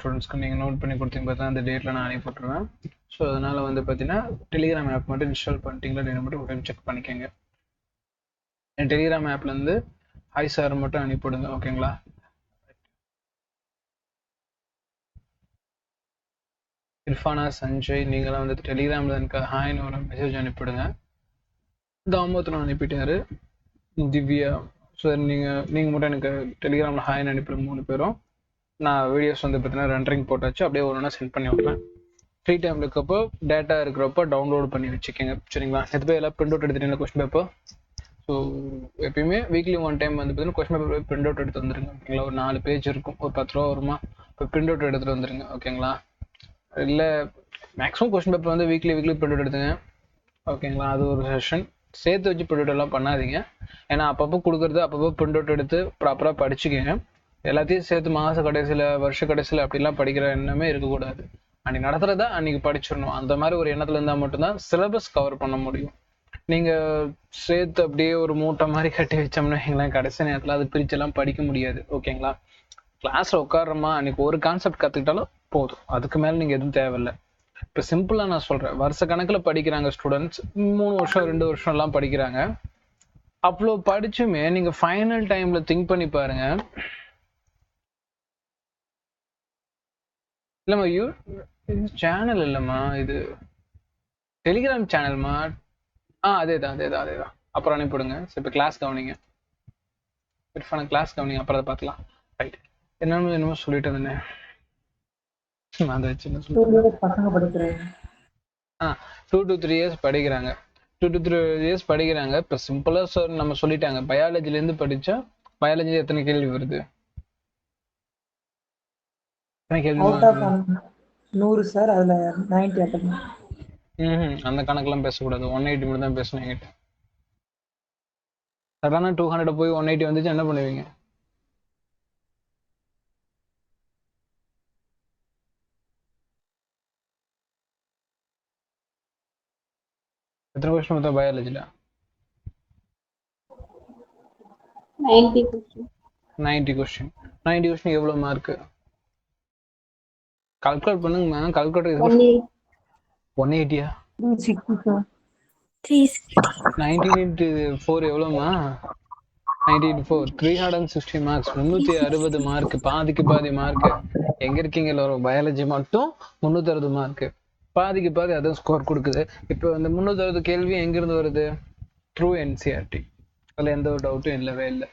ஸ்டூடெண்ட்ஸ்க்கு நீங்கள் நோட் பண்ணி கொடுத்தீங்க பார்த்தீங்கன்னா அந்த டேட்டில் நான் அனுப்பி விட்ருவேன். ஸோ அதனால் வந்து பார்த்தீங்கன்னா டெலிகிராம் ஆப் மட்டும் இன்ஸ்டால் பண்ணிட்டீங்களா நீங்கள் மட்டும் ஒரு டைம் செக் பண்ணிக்கோங்க. என் டெலிகிராம் ஆப்லேருந்து ஹாய் சார் மட்டும் அனுப்பிவிடுங்க. ஓகேங்களா? இர்ஃபானா, சஞ்சய், நீங்களாம் வந்து டெலிகிராமில் எனக்கு ஹாய்னு ஒரு மெசேஜ் அனுப்பிவிடுங்க. தாமோதரன் அனுப்பிட்டாரு. திவ்யா சார் நீங்கள் மட்டும் எனக்கு டெலிகிராமில் ஹாய்னு அனுப்பிடுங்க 3 பேரும். நான் வீடியோஸ் வந்து பார்த்தீங்கன்னா ரெண்டரிங் போட்டாச்சு, அப்படியே ஒன்று சென்ட் பண்ணி விட்றேன். ஃப்ரீ டைமில் இருக்கப்போ டேட்டா இருக்கிறப்போ டவுன்லோட் பண்ணி வச்சுக்கோங்க. சரிங்களா? எது போய் எல்லாம் பிரிண்ட் அவுட் எடுத்துட்டீங்களா கொஸ்டின் பேப்பர்? ஸோ எப்பயுமே வீக்லி 1 டைம் வந்து பார்த்தீங்கன்னா கொஸ்டின் பேப்பர் பிரிண்ட் அவுட் எடுத்து வந்துருங்க. ஓகேங்களா? ஒரு 4 பேஜ் இருக்கும், ஒரு 10 ரூபா வருமா, இப்போ பிரிண்ட் அவுட் எடுத்துகிட்டு வந்துருங்க. ஓகேங்களா? இல்லை மேக்ஸிமம் கொஸ்டின் பேப்பர் வந்து வீக்லி பிரிண்ட் அவுட் எடுத்துங்க. ஓகேங்களா? அது ஒரு செஷன் சேர்த்து வச்சு பிரிண்ட் அவுட் எல்லாம் பண்ணாதீங்க. ஏன்னா அப்பப்போ கொடுக்குறது அப்பப்போ பிரிண்ட் அவுட் எடுத்து ப்ராப்பராக படிச்சுக்கோங்க. எல்லாத்தையும் சேர்த்து மாத கடைசியில் வருஷ கடைசியில் அப்படிலாம் படிக்கிற எண்ணமே இருக்கக்கூடாது. அன்னைக்கு நடத்துறதா அன்னைக்கு படிச்சிடணும். அந்த மாதிரி ஒரு எண்ணத்துல இருந்தால் மட்டும்தான் சிலபஸ் கவர் பண்ண முடியும். நீங்கள் சேர்த்து அப்படியே ஒரு மூட்டை மாதிரி கட்டி வச்சோம்னா எங்களாம் கடைசி நேரத்தில் அது பிரிச்செல்லாம் படிக்க முடியாது. ஓகேங்களா? கிளாஸில் உட்காடுறோமா, அன்னைக்கு ஒரு கான்செப்ட் கற்றுக்கிட்டாலும் போதும், அதுக்கு மேலே நீங்கள் எதுவும் தேவையில்லை. இப்போ சிம்பிளாக நான் சொல்கிறேன், வருஷ கணக்கில் படிக்கிறாங்க ஸ்டூடெண்ட்ஸ், 3 வருஷம் 2 வருஷம் எல்லாம் படிக்கிறாங்க. அவ்வளோ படிச்சுமே நீங்கள் ஃபைனல் டைமில் திங்க் பண்ணி பாருங்க. இல்லைம்மா இது சேனல் இல்லைம்மா, இது டெலிகிராம் சேனல்மா. அதேதான். அப்புறம் அனுப்பிவிடுங்க. சரி, இப்போ கிளாஸ் கவனிங்க. இர்ஃபான கிளாஸ் கவனிங்க, அப்புறம் அதை பார்க்கலாம். ரைட். என்னமோ சொல்லிட்டு இருந்தேன். அதை வச்சு என்ன சொல்லுங்க. பசங்க படிக்கிறாங்க. 2 to 3 years படிக்கிறாங்க. 2 to 3 years படிக்கிறாங்க. இப்போ சிம்பிளாக நம்ம சொல்லிட்டாங்க, பயாலஜிலேருந்து படித்தா பயாலஜி எத்தனை கேள்வி வருது? எத்தனை கேள்வி? 100 சார், அதில் 90 அட்டன். அந்த கணக்கெல்லாம் பேசக்கூடாது. 180 மட்டும் தான் பேசணும் என்கிட்ட. சடனா 200 போய் 180 வந்துச்சு என்ன பண்ணுவீங்க? எத்தனை கொஸ்டின் மொத்தம் பயாலஜில? 90 கொஸ்டின். 90 கொஸ்டின் எவ்வளோ மார்க்கு? கால்குலேட் பண்ணுங்க. கால்குலேட்டர் 180யா? 19 into 4 எவ்வளோமா? 19 into 4 360 மார்க்ஸ். 360 மார்க். பாதிக்கு பாதி மார்க். எங்க இருக்கீங்க எல்லாரும்? பயாலஜி மட்டும் 360 மார்க். பாதிக்கு பாதி அதான் ஸ்கோர் கொடுக்குது. இப்போ இந்த 360 கேள்வி எங்கிருந்து வருது? Through NCERT. அதில் எந்த ஒரு டவுட்டும் இல்லவே இல்லை.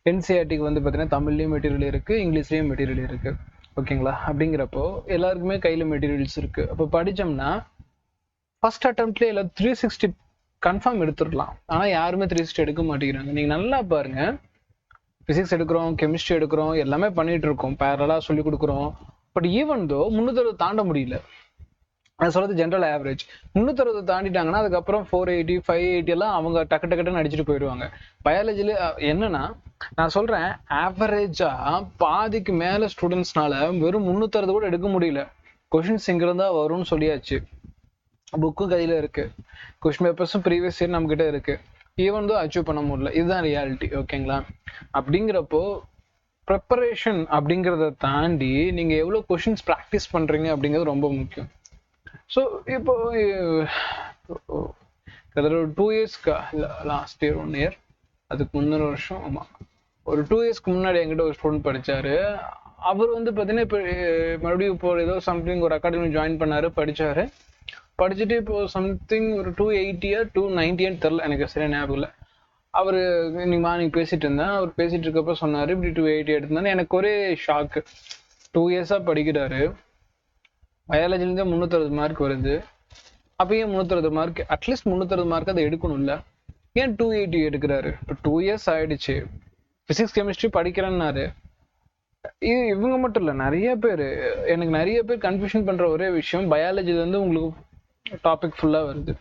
என்சிஆர்டிக்கு வந்து பார்த்தீங்கன்னா தமிழ்லேயும் மெட்டீரியல் இருக்குது, இங்கிலீஷ்லேயும் மெட்டீரியல் இருக்குது. ஓகேங்களா? அப்படிங்கிறப்போ எல்லாருக்குமே கையில் மெட்டீரியல்ஸ் இருக்குது. அப்போ படித்தோம்னா ஃபர்ஸ்ட் அட்டம்ப்ட்லேயே எல்லாம் 360 கன்ஃபார்ம் எடுத்துடலாம். ஆனால் யாருமே 360 எடுக்க மாட்டேங்கிறாங்க. நீங்கள் நல்லா பாருங்க, ஃபிசிக்ஸ் எடுக்கிறோம், கெமிஸ்ட்ரி எடுக்கிறோம், எல்லாமே பண்ணிட்டு இருக்கோம், பேரலாக சொல்லி கொடுக்குறோம். பட் ஈவன் தோ 360 தாண்ட முடியல. நான் சொல்றது ஜென்ரல் ஆவரேஜ். 360 தாண்டிட்டாங்கன்னா அதுக்கப்புறம் 480 580 எல்லாம் அவங்க டக்குன்னு அடிச்சுட்டு போயிடுவாங்க. பயாலஜில என்னன்னா, நான் சொல்றேன் ஆவரேஜா பாதிக்கு மேல ஸ்டூடெண்ட்ஸ்னால வெறும் 360 கூட எடுக்க முடியல. கொஸ்டின்ஸ் இங்கிருந்தா வரும்னு சொல்லியாச்சு, புக்கும் கையில இருக்கு, கொஸ்டின் பேப்பர்ஸும் ப்ரீவியஸ் இயர் நம்ம கிட்ட இருக்கு, ஈவன் தோ அச்சீவ் பண்ண முடியல. இதுதான் ரியாலிட்டி. ஓகேங்களா? அப்படிங்கிறப்போ ப்ரிப்பரேஷன் அப்படிங்கிறத தாண்டி நீங்க எவ்வளவு கொஸ்டின்ஸ் ப்ராக்டிஸ் பண்றீங்க அப்படிங்கிறது ரொம்ப முக்கியம். ஸோ இப்போ ஒரு 2 இயர்ஸ்க்கு லாஸ்ட் இயர் 1 இயர் அதுக்கு முன்னொரு வருஷம், ஆமாம் ஒரு 2 இயர்ஸ்க்கு முன்னாடி என்கிட்ட ஒரு ஸ்டூடெண்ட் படித்தார். அவர் வந்து பார்த்தீங்கன்னா இப்போ மறுபடியும் இப்போ ஏதோ சம்திங் ஒரு அகாடமி ஜாயின் பண்ணார், படித்தார். படிச்சுட்டு இப்போ சம்திங் ஒரு 280 290 தெரில, எனக்கு சரியா ஞாபகம் இல்லை. அவர் இன்னைக்கு மார்னிங் பேசிட்டு இருந்தேன். அவர் பேசிட்டு இருக்கப்போ சொன்னார் இப்படி 280 எடுத்திருந்தாரு. எனக்கு ஒரே ஷாக்கு. 2 இயர்ஸாக படிக்கிறாரு, பயாலஜிலேருந்து 360 மார்க் வருது. அப்போ ஏன் 360 மார்க்? அட்லீஸ்ட் 360 மார்க் அதை எடுக்கணும்ல. ஏன் 280 எடுக்கிறாரு? இப்போ 2 இயர்ஸ் ஆயிடுச்சு. பிசிக்ஸ் கெமிஸ்ட்ரி படிக்கிறேன்னாரு. இவங்க மட்டும் இல்லை, நிறைய பேர், எனக்கு நிறைய பேர் கன்ஃபியூஷன் பண்ற ஒரே விஷயம், பயாலஜிலேருந்து உங்களுக்கு டாபிக் ஃபுல்லாக வருது,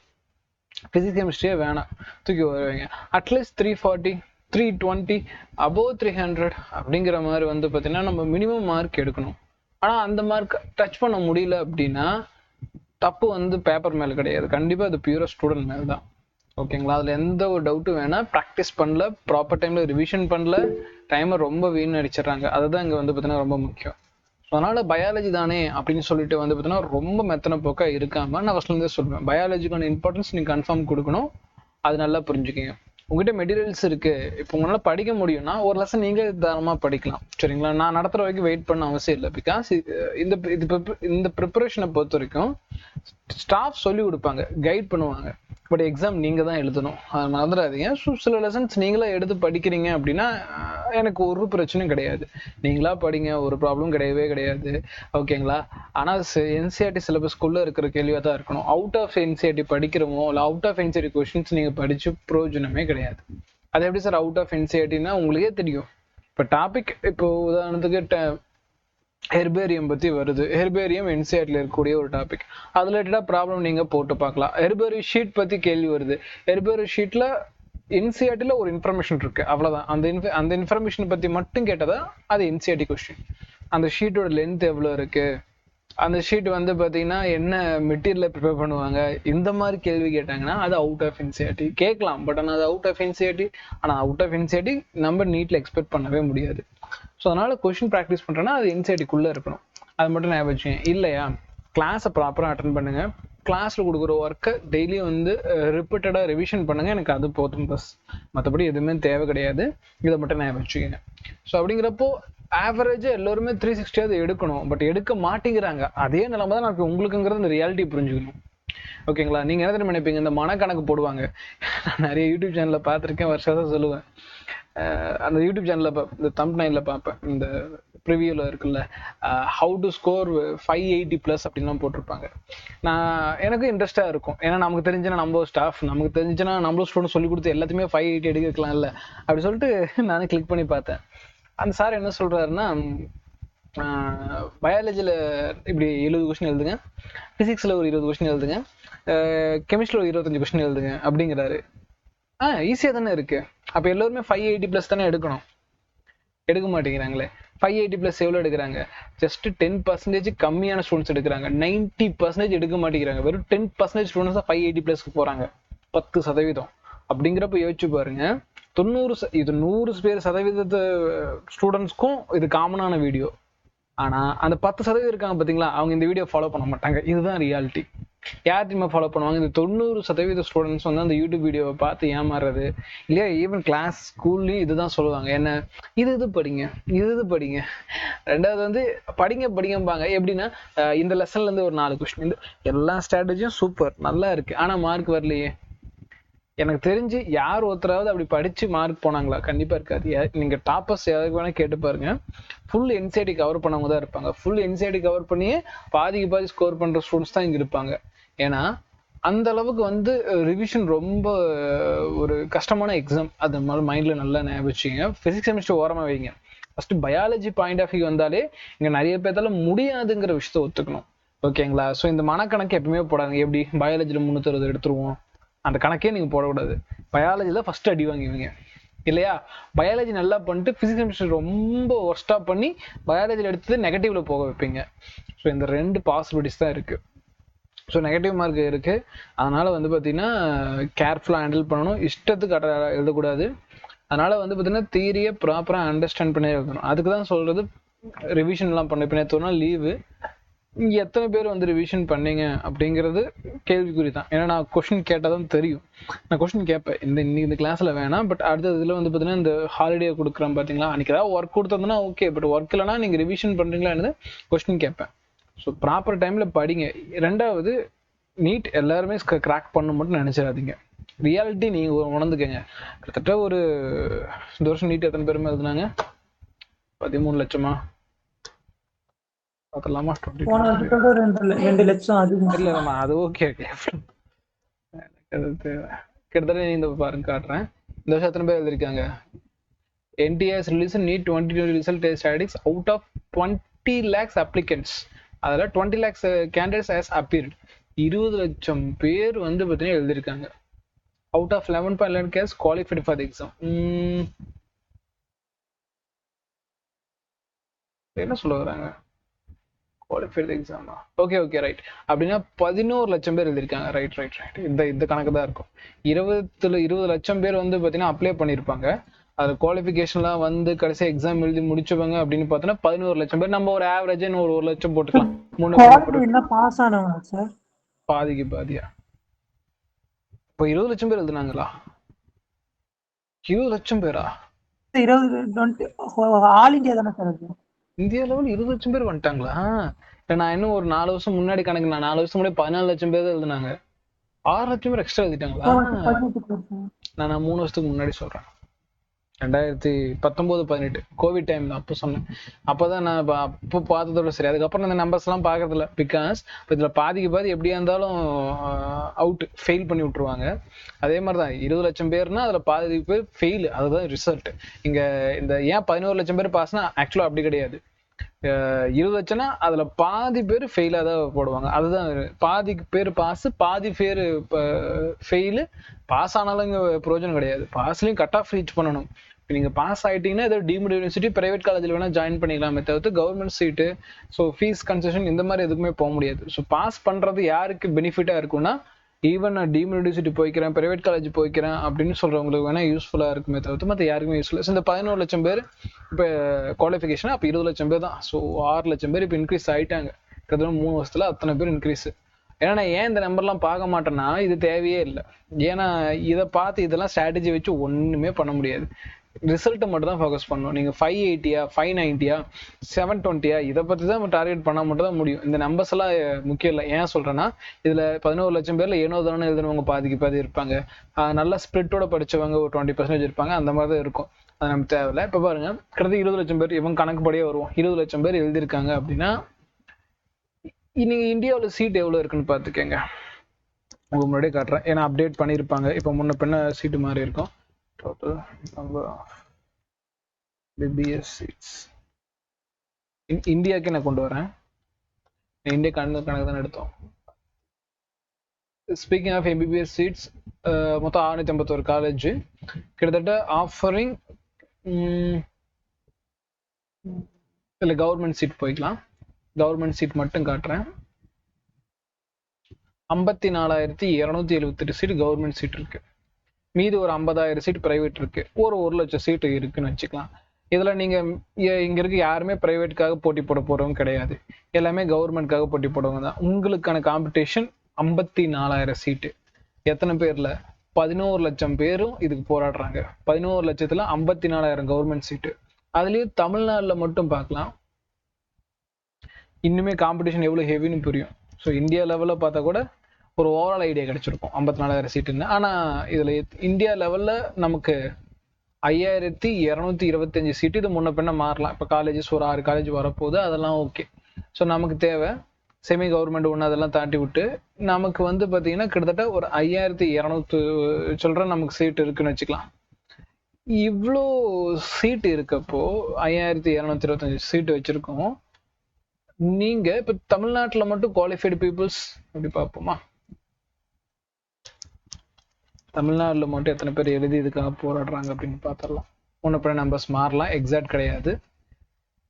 பிசிக்ஸ் கெமிஸ்ட்ரியே வேணாம் தூக்கி வருவீங்க. அட்லீஸ்ட் 340 320 அபோவ் 300 அப்படிங்கிற மாதிரி வந்து பார்த்தீங்கன்னா நம்ம மினிமம் மார்க் எடுக்கணும். ஆனால் அந்த மார்க் டச் பண்ண முடியல அப்படின்னா தப்பு வந்து பேப்பர் மேலே கிடையாது, கண்டிப்பாக அது பியூரா ஸ்டூடெண்ட் மேலே தான். ஓகேங்களா? அதில் எந்த ஒரு டவுட்டும் வேணாம். ப்ராக்டிஸ் பண்ணல, ப்ராப்பர் டைமில் ரிவிஷன் பண்ணல, டைமை ரொம்ப வீண் அடிச்சிடுறாங்க. அதுதான் இங்கே வந்து பார்த்தீங்கன்னா ரொம்ப முக்கியம். அதனால பயாலஜி தானே அப்படின்னு சொல்லிட்டு வந்து பார்த்தீங்கன்னா ரொம்ப மெத்தனை போக்கா இருக்காம நான் ஃபர்ஸ்ட்ல இருந்தே சொல்லுவேன், பயாலஜிக்கான இம்பார்ட்டன்ஸ் நீங்க கன்ஃபார்ம் கொடுக்கணும். அது நல்லா புரிஞ்சுக்கங்க. உங்ககிட்ட மெட்டீரியல்ஸ் இருக்கு, இப்போ உங்களால படிக்க முடியும்னா ஒரு லெசன் நீங்களே தாராளமா படிக்கலாம். சரிங்களா? நான் நடத்துற வரைக்கும் வெயிட் பண்ண அவசியம் இல்லை. பிகாஸ் இந்த ப்ரிப்பரேஷனை பொறுத்த வரைக்கும் ஸ்டாஃப் சொல்லி கொடுப்பாங்க, கைட் பண்ணுவாங்க. பட் எக்ஸாம் நீங்க தான் எழுதணும், அதை மறந்துடாதீங்க. ஸோ சில லெசன்ஸ் நீங்களா எடுத்து படிக்கிறீங்க அப்படின்னா எனக்கு ஒரு பிரச்சனையும் கிடையாது. நீங்களா படிங்க, ஒரு ப்ராப்ளம் கிடையவே கிடையாது. ஓகேங்களா? ஆனா என்சிஆர்டி சிலபஸ்க்குள்ள இருக்கிற கேள்வியா தான் இருக்கணும். அவுட் ஆஃப் என்சிஆர்டி படிக்கிறோமோ இல்லை அவுட் ஆஃப் என்சிஆர்டி கொஸ்டின்ஸ் நீங்க படிச்சு பிரயோஜனமே கிடையாது. அது எப்படி சார் அவுட் ஆஃப் என்சிஆர்டினா உங்களுக்கே தெரியும். இப்போ டாபிக், இப்போ உதாரணத்துக்கு ஹெர்பேரியம் பத்தி வருது. ஹெர்பேரியம் என்சிஆர்டில இருக்கக்கூடிய ஒரு டாபிக். அது ரிலேட்டடா ப்ராப்ளம் நீங்க போட்டு பார்க்கலாம். ஹெர்பேரி ஷீட் பத்தி கேள்வி வருது. ஹெர்பேரி ஷீட்ல என்சிஆர்டில ஒரு இன்ஃபர்மேஷன் இருக்கு, அவ்வளவுதான். அந்த இன்ஃபர்மேஷன் பத்தி மட்டும் கேட்டதா அது என்சிஆர்டி கொஸ்டின். அந்த ஷீட்டோட லென்த் எவ்வளவு இருக்கு, அந்த ஷீட் வந்து பாத்தீங்கன்னா என்ன மெட்டீரியல் ப்ரிப்பேர் பண்ணுவாங்க, இந்த மாதிரி கேள்வி கேட்டாங்கன்னா அது அவுட் ஆஃப் என்சிஆர்டி கேட்கலாம். பட் ஆனால் அது அவுட் ஆஃப் என்சிஆர்டி. ஆனால் அவுட் ஆஃப் என்சிஆர்டி நம்ம நீட்ல எக்ஸ்பெக்ட் பண்ணவே முடியாது. ஸோ அதனால கொஸ்டின் ப்ராக்டிஸ் பண்றேன்னா அது என்சிஆர்டிக்குள்ள இருக்கணும். அது மட்டும் ஞாபகம் வச்சுங்க. இல்லையா, கிளாஸை ப்ராப்பராக அட்டன் பண்ணுங்க. கிளாஸ்ல கொடுக்குற ஒர்க்கை டெய்லியும் வந்து ரிப்பீட்டடா ரிவிஷன் பண்ணுங்க. எனக்கு அது போதும் பஸ். மற்றபடி எதுவுமே தேவை கிடையாது. இதை மட்டும் ஞாபகம் வச்சுக்கோங்க. ஸோ அப்படிங்கிறப்போ ஆவரேஜா எல்லாருமே 360 எடுக்கணும். பட் எடுக்க மாட்டேங்கிறாங்க. அதே நிலைமை தான் எனக்கு உங்களுக்குங்கிறது இந்த ரியாலிட்டி புரிஞ்சுக்கணும். ஓகேங்களா? நீங்க என்ன தெரியுமா நினைப்பீங்க, இந்த மனக்கணக்கு போடுவாங்க. நான் நிறைய யூடியூப் சேனல்ல பார்த்துருக்கேன், வருஷம் சொல்லுவேன். அந்த யூடியூப் சேனல்ல இந்த தம்ப்நெயில்ல பார்ப்பேன், இந்த ப்ரிவியூல இருக்குல்ல, ஹவு டு ஸ்கோர் 580+ அப்படின்லாம் போட்டிருப்பாங்க. எனக்கு இன்ட்ரெஸ்டா இருக்கும். ஏன்னா நமக்கு தெரிஞ்சுன்னா நம்ம ஸ்டாஃப், நமக்கு தெரிஞ்சுன்னா நம்மளும் ஸ்டூடெண்ட் சொல்லி கொடுத்து எல்லாத்தையுமே 580 எடுக்கலாம்ல அப்படி சொல்லிட்டு நானே கிளிக் பண்ணி பார்த்தேன். அந்த சார் என்ன சொல்றாருன்னா, பயாலஜில இப்படி 70 கொஸ்டின் எழுதுங்க, பிசிக்ஸ்ல ஒரு 20 கொஸ்டின் எழுதுங்க, கெமிஸ்ட்ரியில் ஒரு 25 கொஸ்டின் எழுதுங்க அப்படிங்கிறாரு. ஈஸியா தானே இருக்கு. அப்ப எல்லாருமே 580+ தானே எடுக்கணும். எடுக்க மாட்டேங்கிறாங்களே. 580+ எவ்வளவு எடுக்கிறாங்க? ஜஸ்ட் 10% கம்மியான ஸ்டூடெண்ட்ஸ் எடுக்கிறாங்க. 90% எடுக்க மாட்டேங்கிறாங்க. வெறும் 10% ஸ்டூடெண்ட்ஸ் தான் 580+ போறாங்க. 10%. அப்படிங்கிறப்ப யோசிச்சு பாருங்க. 100% ஸ்டூடெண்ட்ஸ்க்கும் இது காமனான வீடியோ. ஆனா அந்த 10% இருக்காங்க பாத்தீங்களா, அவங்க இந்த வீடியோ ஃபாலோ பண்ண மாட்டாங்க. இதுதான் ரியாலிட்டி. யார் திரும்ப ஃபாலோ பண்ணுவாங்க? இந்த 90% ஸ்டூடெண்ட்ஸ் வந்து அந்த யூடியூப் வீடியோவை பார்த்து ஏமாறுறது இல்லையா? ஈவன் கிளாஸ் ஸ்கூல்லையும் இதுதான் சொல்லுவாங்க, என்ன இது படிங்க, இது படிங்க. ரெண்டாவது வந்து படிங்கம்பாங்க. எப்படின்னா இந்த லெசன்ல இருந்து ஒரு 4 கொஸ்டின், எல்லா ஸ்ட்ராட்டஜியும் சூப்பர் நல்லா இருக்கு, ஆனா மார்க் வரலையே. எனக்கு தெரிஞ்சு யார் ஒருத்தராவது அப்படி படிச்சு மார்க் போனாங்களா? கண்டிப்பா இருக்காது. நீங்க டாப்பர்ஸ் யாருக்கு வேணா கேட்டு பாருங்க, ஃபுல் என்சிஆர்டி கவர் பண்ணவங்க தான் இருப்பாங்க. ஃபுல் என்சிஆர்டி கவர் பண்ணியே பாதி ஸ்கோர் பண்ற ஸ்டூடெண்ட்ஸ் தான் இங்க இருப்பாங்க. ஏன்னா அந்த அளவுக்கு வந்து ரிவிஷன் ரொம்ப ஒரு கஷ்டமான எக்ஸாம். அது மைண்ட்ல நல்லா ஞாபகம் வச்சுங்க. பிசிக்ஸ் செமிஸ்டர் ஓரமா வைங்க. First biology point of view வந்தாலே இங்க நிறைய பேர்த்தால முடியாதுங்கிற விஷயத்த ஒத்துக்கணும். ஓகேங்களா? ஸோ இந்த மனக்கணக்கு எப்பவுமே போடாங்க. எப்படி பயாலஜில 360 எடுத்துருவோம் அந்த கணக்கே நீங்க போடக்கூடாது. பயாலஜில ஃபர்ஸ்ட் அடி வாங்குவீங்க இல்லையா? பயாலஜி நல்லா பண்ணிட்டு பிசிக்ஸ் கெமிஸ்ட்ரி ரொம்ப ஒர்ஸ்டா பண்ணி பயாலஜில எடுத்து நெகட்டிவ்ல போக வைப்பீங்க. ஸோ இந்த 2 பாசிபிலிட்டிஸ் தான் இருக்கு. ஸோ நெகட்டிவ் மார்க் இருக்கு. அதனால வந்து பார்த்தீங்கன்னா கேர்ஃபுல்லாக ஹேண்டில் பண்ணணும். இஷ்டத்துக்கு எழுதக்கூடாது. அதனால வந்து பார்த்தீங்கன்னா தியரியை ப்ராப்பராக அண்டர்ஸ்டாண்ட் பண்ணி எழுதணும். அதுக்கு தான் சொல்றது ரிவிஷன்லாம் பண்ண. இப்போ நேற்று ஒரு நாள் லீவு. இங்க எத்தனை பேர் வந்து ரிவிஷன் பண்ணீங்க அப்படிங்கிறது கேள்விக்குறி தான். ஏன்னா நான் கொஸ்டின் கேட்டாதான் தெரியும். நான் கொஸ்டின் கேட்பேன், இந்த கிளாஸ்ல வேணாம், பட் அடுத்த இதுல வந்து பார்த்தீங்கன்னா இந்த ஹாலிடே கொடுக்குறேன் பார்த்தீங்களா, அன்னைக்கு ஏதாவது ஒர்க் கொடுத்ததுன்னா ஓகே, பட் ஒர்க் இல்லைன்னா நீங்க ரிவிஷன் பண்றீங்களா கொஸ்டின் கேட்பேன். ஸோ ப்ராப்பர் டைம்ல படிங்க. ரெண்டாவது, நீட் எல்லாருமே கிராக் பண்ண மட்டும் நினைச்சிடாதீங்க. ரியாலிட்டி நீங்க உணர்ந்துக்கங்க. கிட்டத்தட்ட ஒரு இந்த வருஷம் நீட் எத்தனை பேருமே எழுதுனாங்க? 13 லட்சமா? பார்த்துலாமா? 2 லட்சம். இல்ல நம்ம அது ஓகே. கிட்டத்தட்ட இந்த பாருங்க காட்டுறேன். இந்த வருஷம் எத்தனை பேர் எழுதிருக்காங்க? NTS release NEET 2020 result statistics out of 20 lakhs applicants. அதுல 20 lakhs candidates has appeared. 20 லட்சம் பேர் வந்து பார்த்தீங்கன்னா எழுதிருக்காங்க. Out of 11.11 lakhs qualified for the exam. என்ன சொல்ல வராங்க? குவாலிஃபைட் எக்ஸாமா? Okay right. அப்படின்னா 11 லட்சம் பேர் எழுதிருக்காங்க. ரைட். இந்த கணக்கு தான் இருக்கும். 20 லட்சம் பேர் வந்து பார்த்தீங்கன்னா அப்ளை பண்ணியிருப்பாங்க. அது குவாலிஃபிகேஷன்லாம் வந்து கடைசி எக்ஸாம் எழுதி முடிச்சவங்க அப்படின்னு பார்த்தோன்னா 11 லட்சம் பேர். நம்ம ஒரு ஆவரேஜா ஒரு 1 லட்சம் போட்டுக்கலாம். குவாலிஃபை பாஸ் ஆனவங்க சார் பாதிக்கு பாதியா? இப்போ 20 லட்சம் பேர் எழுதுனாங்களா? 20 லட்சம் பேரா? 20 ஆல் இந்தியா தானே சார் அது? இந்தியா லெவல் 20 லட்சம் பேர் வந்துட்டாங்களா? இல்லை, நான் இன்னும் ஒரு 4 வருஷம் முன்னாடி கணக்கு, நான் 4 வருஷம் முன்னாடி 14 லட்சம் பேர் தான் எழுதுனாங்க. 6 லட்சம் பேர் எக்ஸ்ட்ரா எழுதிட்டாங்களா? 18 பேர் சார். நான் 3 வருஷத்துக்கு முன்னாடி சொல்றேன். 2019-18 கோவிட் டைம் தான் அப்போ சொன்னேன். அப்போதான் நான் அப்போ பார்த்ததோட சரி. அதுக்கப்புறம் இந்த நம்பர்ஸ் எல்லாம் பார்க்கறது இல்லை. பிகாஸ் இப்போ இதில் பாதிக்கு பாதி எப்படியா இருந்தாலும் அவுட், ஃபெயில் பண்ணி விட்டுருவாங்க. அதே மாதிரி தான் 20 லட்சம் பேர்னா அதில் பாதி பேர் ஃபெயில். அதுதான் ரிசல்ட். இங்கே இந்த ஏன் 11 லட்சம் பேர் பாஸ்னா ஆக்சுவலாக அப்படி கிடையாது. 20 லட்சம்னா அதுல பாதி பேர் ஃபெயிலாக தான் போடுவாங்க. அதுதான் பாதிக்கு பேர் பாஸ், பாதி பேர் ஃபெயிலு. பாஸ் ஆனாலும் இங்கே பிரயோஜனம் கிடையாது. பாஸ்லையும் கட் ஆஃப் ரீச் பண்ணணும். இப்போ நீங்கள் பாஸ் ஆகிட்டீங்கன்னா ஏதோ டீம்டு யூனிவர்சிட்டி பிரைவேட் காலேஜில் வேணால் ஜாயின் பண்ணிக்கலாமே தவிர்த்து கவர்மெண்ட் சீட்டு, ஸோ ஃபீஸ் கன்செஷன் இந்த மாதிரி எதுக்குமே போக முடியாது. ஸோ பாஸ் பண்ணுறது யாருக்கு பெனிஃபிட்டாக இருக்குன்னா, ஈவன் நான் டீம் யூனிவர்சிட்டி போய்க்கிறேன், பிரைவேட் காலேஜ் போய்க்கிறேன் அப்படின்னு சொல்றவங்களுக்கு வேணா யூஸ்ஃபுல்லாக இருக்குமே தவிர்த்து மற்ற யாருக்குமே யூஸ்ஃபுல்லாக. இந்த 11 லட்சம் பேர் இப்போ குவாலிஃபிகேஷன், அப்போ 20 லட்சம் பேர் தான். ஸோ 6 லட்சம் பேர் இப்போ இன்க்ரீஸ் ஆகிட்டாங்க. கிட்டத்தட்ட 3 வருஷத்துல அத்தனை பேர் இன்க்ரீஸ். ஏன்னா நான் ஏன் இந்த நம்பர்லாம் பார்க்க மாட்டேன்னா, இது தேவையே இல்லை. ஏன்னா இதை பார்த்து இதெல்லாம் ஸ்ட்ராட்டஜி வச்சு ஒன்றுமே பண்ண முடியாது. ரிசல்ட்டை மட்டும் தான் ஃபோக்கஸ் பண்ணணும். நீங்கள் 580 590 720 இதை பற்றி தான் டார்கெட் பண்ணால் மட்டும் தான் முடியும். இந்த நம்பர்ஸ் எல்லாம் முக்கியம் இல்லை. ஏன் சொல்கிறேன்னா, இதில் 11 லட்சம் பேரில் ஏனோ தானே எழுதுனவங்க பாதிக்கு பாதி இருப்பாங்க. நல்லா ஸ்ப்ரிட்டோட படித்தவங்க ஒரு 20% இருப்பாங்க. அந்த மாதிரி தான் இருக்கும். அது நமக்கு தேவையில்லை. இப்போ பாருங்க, கிட்டத்தட்ட 20 லட்சம் பேர் இவங்க கணக்குப்படியே வருவோம். 20 லட்சம் பேர் எழுதியிருக்காங்க அப்படின்னா, இன்னைக்கு இந்தியாவில் சீட் எவ்வளோ இருக்குன்னு பார்த்துக்கங்க. உங்க முன்னாடியே காட்டுறேன். ஏன்னா அப்டேட் பண்ணியிருப்பாங்க. இப்போ முன்ன பின்ன சீட்டு மாதிரி இருக்கும். Total number of BBS seats. இந்தியாவுக்கு நான் கொண்டு வரேன். இந்தியா கணக்கு தான் எடுத்தோம். ஸ்பீக்கிங் ஆஃப் MBBS சீட்ஸ், மொத்தம் 651 காலேஜ். கிட்டத்தட்ட ஆஃபரிங் இல்லை கவர்மெண்ட் சீட் போய்க்கலாம். கவர்மெண்ட் சீட் மட்டும் காட்டுறேன். 54,278 சீட் கவர்மெண்ட் சீட் இருக்கு. மீது ஒரு 50,000 சீட் பிரைவேட் இருக்கு. ஒரு 1 லட்சம் சீட்டு இருக்குன்னு வச்சுக்கலாம். இதுல நீங்க இங்க இருக்க யாருமே பிரைவேட்காக போட்டி போட போறவங்க கிடையாது. எல்லாமே கவர்மெண்ட்காக போட்டி போடுறவங்க தான். உங்களுக்கான காம்படிஷன் 54,000 சீட்டு. எத்தனை பேர்ல? 11 லட்சம் பேரும் இதுக்கு போராடுறாங்க. 11 லட்சத்துல 54,000 கவர்மெண்ட் சீட்டு. அதுலயும் தமிழ்நாடுல மட்டும் பார்க்கலாம். இன்னுமே காம்படிஷன் எவ்வளவு ஹெவின்னு புரியும். ஸோ இந்தியா லெவல்ல பார்த்தா கூட ஒரு ஓவரால் ஐடியா கிடைச்சிருக்கும் 54,000 சீட்டுன்னு. ஆனா இதுல இந்தியா லெவல்ல நமக்கு 5,225 சீட்டு. இது முன்ன பின்ன மாறலாம். இப்போ காலேஜஸ் ஒரு 6 காலேஜ் வரப்போகுது, அதெல்லாம் ஓகே. ஸோ நமக்கு தேவை செமி கவர்மெண்ட் ஒன்று, அதெல்லாம் தாண்டி விட்டு நமக்கு வந்து பார்த்தீங்கன்னா கிட்டத்தட்ட ஒரு 5,200 சொல்ற நமக்கு சீட்டு இருக்குன்னு வச்சுக்கலாம். இவ்வளோ சீட்டு இருக்கப்போ 5,225 சீட்டு வச்சிருக்கோம். நீங்க இப்போ தமிழ்நாட்டில் மட்டும் குவாலிஃபைடு பீப்புள்ஸ் அப்படி பார்ப்போமா? தமிழ்நாட்டில் மட்டும் எத்தனை பேர் எழுதி இதுக்காக போராடுறாங்க அப்படின்னு பார்த்துடலாம். முன்ன நம்பர்ஸ் மாறலாம், எக்ஸாக்ட் கிடையாது.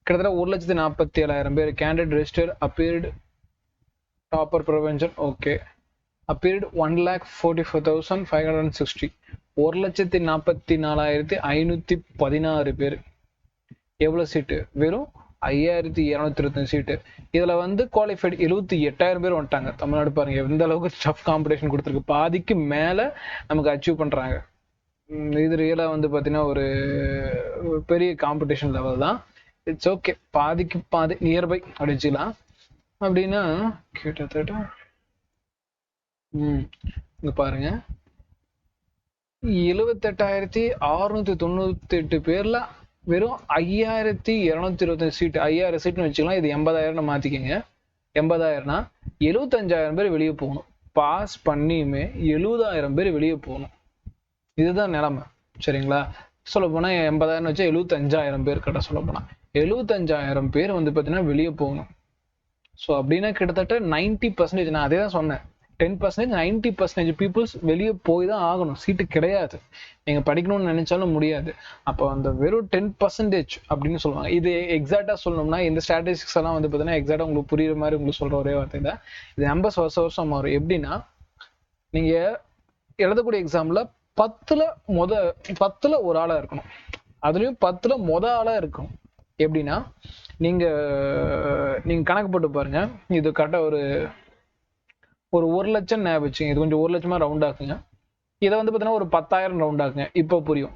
கிட்டத்தட்ட 1,47,000 பேர் கேண்டிடேட் ரெஜிஸ்டர் அப்பீர்டு டாப்பர் ப்ரொவென்ஷன் ஓகே. அப்பீர்டு 1,44,560. 1,44,516 பேர். எவ்வளவு சீட்டு? வெறும் 5,225 சீட்டு. இதுல வந்து குவாலிஃபைடு 78,000 பேர் வந்துட்டாங்க. தமிழ்நாடு பாருங்க எந்த அளவுக்கு டஃப் காம்படிஷன் கொடுத்துருக்கு. பாதிக்கு மேல நமக்கு அச்சீவ் பண்றாங்க. இது ரியலா வந்து பாத்தீங்கன்னா ஒரு பெரிய காம்படிஷன் லெவல் தான். It's okay. பாதிக்கு பாதி நியர்பை அடிச்சுக்கலாம். அப்படின்னா கிட்டத்தட்ட இங்க பாருங்க, 78,698 பேர்ல வெறும் 5,225 சீட்டு. 5,000 சீட்னு வச்சுக்கலாம். இது 80,000 மாத்திக்கங்க. 80,000னா 75,000 பேர் வெளியே போகணும். பாஸ் பண்ணியுமே 70,000 பேர் வெளியே போகணும். இதுதான் நிலைமை. சரிங்களா? சொல்ல போனா 80,000 வச்சா 75,000 பேர் கிட்ட சொல்ல போனா 75,000 பேர் வந்து பாத்தீங்கன்னா வெளியே போகணும். ஸோ அப்படின்னா கிட்டத்தட்ட 90%, நான் அதே தான் சொன்னேன், 10% 90% பீப்புள்ஸ் வெளியே போய் தான் ஆகணும். சீட்டு கிடையாது. நீங்க படிக்கணும்னு நினைச்சாலும் முடியாது. அப்போ அந்த வெறும் 10% அப்படின்னு சொல்லுவாங்க. இது எக்ஸாக்டா சொல்லணும்னா இந்த ஸ்டாட்டிஸ்டிக்ஸ் எல்லாம் வந்து பார்த்தீங்கன்னா எக்ஸாக்டா உங்களுக்கு புரியுற மாதிரி உங்களுக்கு சொல்ற ஒரே வார்த்தை தான். இது நம்பர்ஸ் வருஷம் வருஷம் மாறும். எப்படின்னா நீங்க எழுதக்கூடிய எக்ஸாம்ல 10ல ஒரு ஆளா இருக்கணும். அதுலயும் 10ல ஆளா இருக்கும். எப்படின்னா நீங்க நீங்க கணக்கு போட்டு பாருங்க. இது கரெக்டா ஒரு 1 லட்சம் ஞாபகம் வச்சுங்க. இது கொஞ்சம் 1 லட்சமா ரவுண்ட் ஆக்குங்க. இதை வந்து பாத்தீங்கன்னா ஒரு 10,000 ரவுண்ட் ஆக்குங்க. இப்போ புரியும்.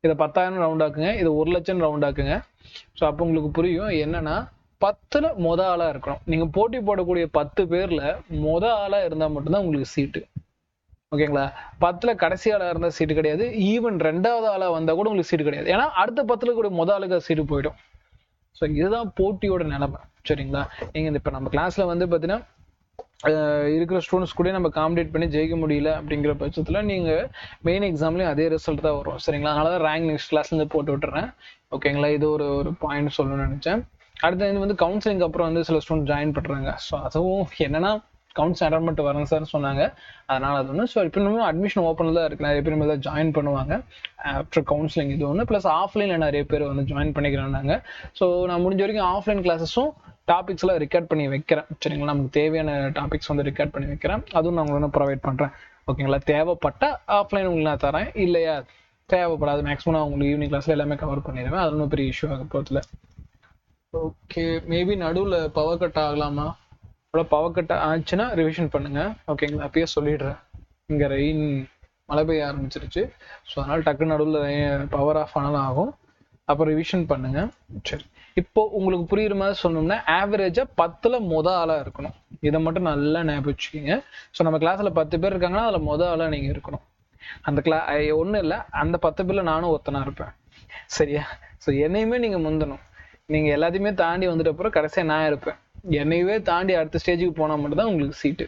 இதை 10,000 ரவுண்ட் ஆக்குங்க. இது 1 லட்சம் ரவுண்ட் ஆக்குங்க. ஸோ அப்போ உங்களுக்கு புரியும் என்னன்னா 10ல ஆளா இருக்கணும். நீங்க போட்டி போடக்கூடிய 10 பேர்ல ஆளா இருந்தா மட்டும்தான் உங்களுக்கு சீட்டு. ஓகேங்களா? 10ல கடைசி ஆளா இருந்தா சீட்டு கிடையாது. ஈவன் 2வது ஆளா வந்தா கூட உங்களுக்கு சீட்டு கிடையாது. ஏன்னா அடுத்த 10ல கூட ஆளுக்கு சீட்டு போயிடும். ஸோ இதுதான் போட்டியோட நிலைமை. சரிங்களா? நீங்க இப்ப நம்ம கிளாஸ்ல வந்து பாத்தீங்கன்னா இருக்கிற ஸ்டூடெண்ட்ஸ் கூட நம்ம காம்படேட் பண்ணி ஜெயிக்க முடியல அப்படிங்கிற பட்சத்துல நீங்க மெயின் எக்ஸாம்லயும் அதே ரிசல்ட் தான் வரும். சரிங்களா? அதனாலதான் ரேங்க் நெக்ஸ்ட் கிளாஸ்ல இருந்து போட்டு விட்டுறேன். ஓகேங்களா? இது ஒரு பாயிண்ட் சொல்லணும்னு நினைச்சேன். அடுத்து வந்து கவுன்சிலிங் அப்புறம் வந்து சில ஸ்டூடெண்ட் ஜாயின் பண்றாங்க. ஸோ அதுவும் என்னன்னா கவுன்சில் அட்டன் பண்ணிட்டு வரேன் சார் சொன்னாங்க. அதனால அது ஒன்று. ஸோ இப்போ இன்னும் அட்மிஷன் ஓப்பனில் தான் இருக்கு. நிறைய பேர் தான் ஜாயின் பண்ணுவாங்க ஆஃப்டர் கவுன்சிலிங். இது ஒன்று. ப்ளஸ் ஆஃப்லைனில் நிறைய பேர் வந்து ஜாயின் பண்ணிக்கிறாங்க. ஸோ நான் முடிஞ்ச வரைக்கும் ஆஃப்லைன் கிளாஸஸும் டாபிக்ஸ் எல்லாம் ரெக்கார்ட் பண்ணி வைக்கிறேன். சரிங்களா? நமக்கு தேவையான டாபிக்ஸ் வந்து ரெக்கார்ட் பண்ணி வைக்கிறேன். அதுவும் நான் உங்களுக்கு ப்ரொவைட் பண்றேன். ஓகேங்களா? தேவைப்பட்ட ஆஃப்லைன் உங்களுக்கு நான் தரேன். இல்லையா தேவைப்படாது மேக்ஸிமம் நான் உங்களுக்கு ஈவினிங் கிளாஸ்ல எல்லாமே கவர் பண்ணிடுவேன். அது ஒன்றும் பெரிய இஷ்யூ ஆக போதில்லை. ஓகே, மேபி நடுவில் பவர் கட் ஆகலாமா? பவர் கட் ஆச்சுன்னா ரிவிஷன் பண்ணுங்க. ஓகேங்களா? அப்பயே சொல்லிடுறேன். இங்க ரெயின் மழை பெய்ய ஆரம்பிச்சிருச்சு. ஸோ அதனால டக்கு நடுவில் பவர் ஆஃப் ஆனாலும் ஆகும். அப்புறம் ரிவிஷன் பண்ணுங்க. சரி, இப்போ உங்களுக்கு புரியுற மாதிரி சொன்னோம்னா ஆவரேஜா 10ல ஆளா இருக்கணும். இதை மட்டும் நல்லா ஞாபகம் வச்சுக்கோங்க. ஸோ நம்ம கிளாஸ்ல 10 பேர் இருக்காங்கன்னா அதுல ஆளா நீங்க இருக்கணும். அந்த ஒண்ணும் இல்லை, அந்த 10 பேர்ல நானும் ஒருத்தனா இருப்பேன். சரியா? ஸோ என்னையுமே நீங்க முந்தணும். நீங்க எல்லாத்தையுமே தாண்டி வந்துட்ட அப்புறம் கடைசியா நான் இருப்பேன். என்னையவே தாண்டி அடுத்த ஸ்டேஜுக்கு போனா மட்டும்தான் உங்களுக்கு சீட்டு.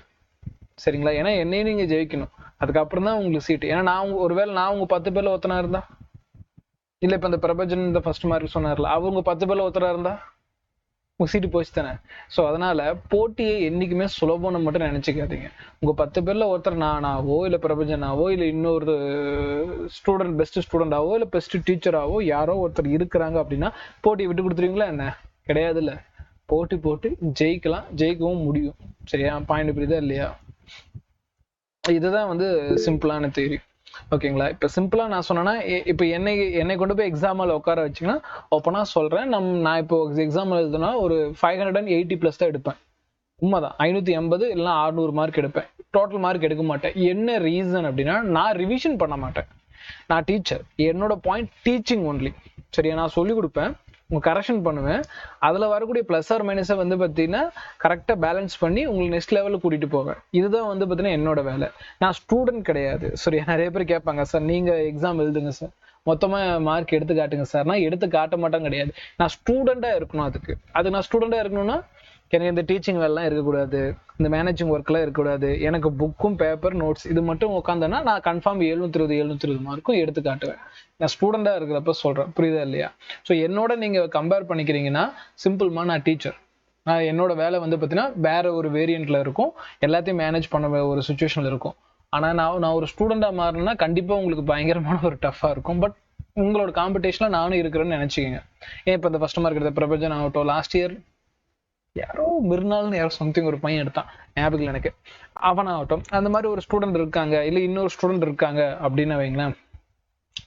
சரிங்களா? ஏன்னா என்னையும் நீங்க ஜெயிக்கணும். அதுக்கப்புறம் தான் உங்களுக்கு சீட்டு. ஏன்னா ஒருவேளை நான் உங்க 10 பேர்ல ஒருத்தனா இருந்தா, இல்ல இப்ப இந்த பிரபஞ்சன் இந்த ஃபர்ஸ்ட் மார்க் சொன்னார்ல, அவங்க 10 பேர்ல ஒருத்தரா இருந்தா உங்க சீட்டு போச்சு தானே. ஸோ அதனால போட்டியை என்னைக்குமே சுலபம்னு மட்டும் நினைச்சுக்காதீங்க. உங்க 10 பேர்ல ஒருத்தர் நானாவோ இல்ல பிரபஞ்சனாவோ இல்ல இன்னொரு ஸ்டூடெண்ட் பெஸ்ட் ஸ்டூடெண்டாவோ இல்ல பெஸ்ட் டீச்சராவோ யாரோ ஒருத்தர் இருக்கிறாங்க அப்படின்னா போட்டியை விட்டு கொடுத்துருவீங்களா? என்ன கிடையாது. இல்ல, போட்டி போட்டு ஜெயிக்கலாம், ஜெயிக்கவும் முடியும். சரியா? பாயிண்ட் புரியுதா இல்லையா? இதுதான் வந்து சிம்பிளான தியரி. ஓகேங்களா? இப்ப சிம்பிளா நான் சொன்னேன்னா இப்ப என்னை கொண்டு போய் எக்ஸாம்ல உட்கார வச்சீங்கன்னா ஓப்பனா சொல்றேன், நான் இப்போ எக்ஸாம் எழுதுனா ஒரு 580+ தான் எடுப்பேன். உண்மைதான். 580 இல்லைன்னா 600 மார்க் எடுப்பேன். டோட்டல் மார்க் எடுக்க மாட்டேன். என்ன ரீசன் அப்படின்னா நான் ரிவிஷன் பண்ண மாட்டேன். நான் டீச்சர். என்னோட பாயிண்ட் டீச்சிங் ஒன்லி. சரியா? நான் சொல்லி கொடுப்பேன், உங்க கரெக்ஷன் பண்ணுவேன். அதுல வரக்கூடிய பிளஸ் ஆர் மைனஸை வந்து பாத்தீங்கன்னா கரெக்டா பேலன்ஸ் பண்ணி உங்களுக்கு நெக்ஸ்ட் லெவலுக்கு கூட்டிட்டு போவேன். இதுதான் வந்து பாத்தீங்கன்னா என்னோட வேலை. நான் ஸ்டூடெண்ட் கிடையாது. சரியா? நிறைய பேர் கேட்பாங்க, சார் நீங்க எக்ஸாம் எழுதுங்க சார், மொத்தமா மார்க் எடுத்து காட்டுங்க சார். நான் எடுத்து காட்ட மாட்டேன் கிடையாது. நான் ஸ்டூடெண்டா இருக்கணும். அதுக்கு நான் ஸ்டூடெண்டா இருக்கணும்னா எனக்கு இந்த டீச்சிங் வேலைலாம் இருக்கக்கூடாது, இந்த மேனேஜிங் ஒர்க்லாம் இருக்கக்கூடாது. எனக்கு புக்கும் பேப்பர் நோட்ஸ் இது மட்டும் உட்காந்தேன்னா நான் கன்ஃபார்ம் 720 மார்க்கும் எடுத்து காட்டுவேன். நான் ஸ்டூடெண்டா இருக்கிறப்ப சொல்றேன். புரியுதா இல்லையா? ஸோ என்னோட நீங்க கம்பேர் பண்ணிக்கிறீங்கன்னா சிம்பிள்மா, நான் டீச்சர். நான் என்னோட வேலை வந்து பார்த்தீங்கன்னா வேற ஒரு வேரியன்ட்ல இருக்கும். எல்லாத்தையும் மேனேஜ் பண்ண ஒரு சுச்சுவேஷன்ல இருக்கும். ஆனா நான் ஒரு ஸ்டூடெண்டா மாறினா கண்டிப்பா உங்களுக்கு பயங்கரமான ஒரு டஃபா இருக்கும். பட் உங்களோட காம்படிஷன்ல நானும் இருக்கிறேன்னு நினைச்சுக்கோங்க. ஏன் இப்போ இந்த ஃபர்ஸ்ட் மார்க் எடுத்த பிரபஞ்சன் ஆகட்டும், லாஸ்ட் இயர் யாரோ மிருனால்னு யாரோ சம்திங் ஒரு பையன் எடுத்தான், ஞாபகம் எனக்கு, அவனாகட்டும். அந்த மாதிரி ஒரு ஸ்டூடெண்ட் இருக்காங்க, இல்லை இன்னொரு ஸ்டூடெண்ட் இருக்காங்க அப்படின்னு வைங்களேன்.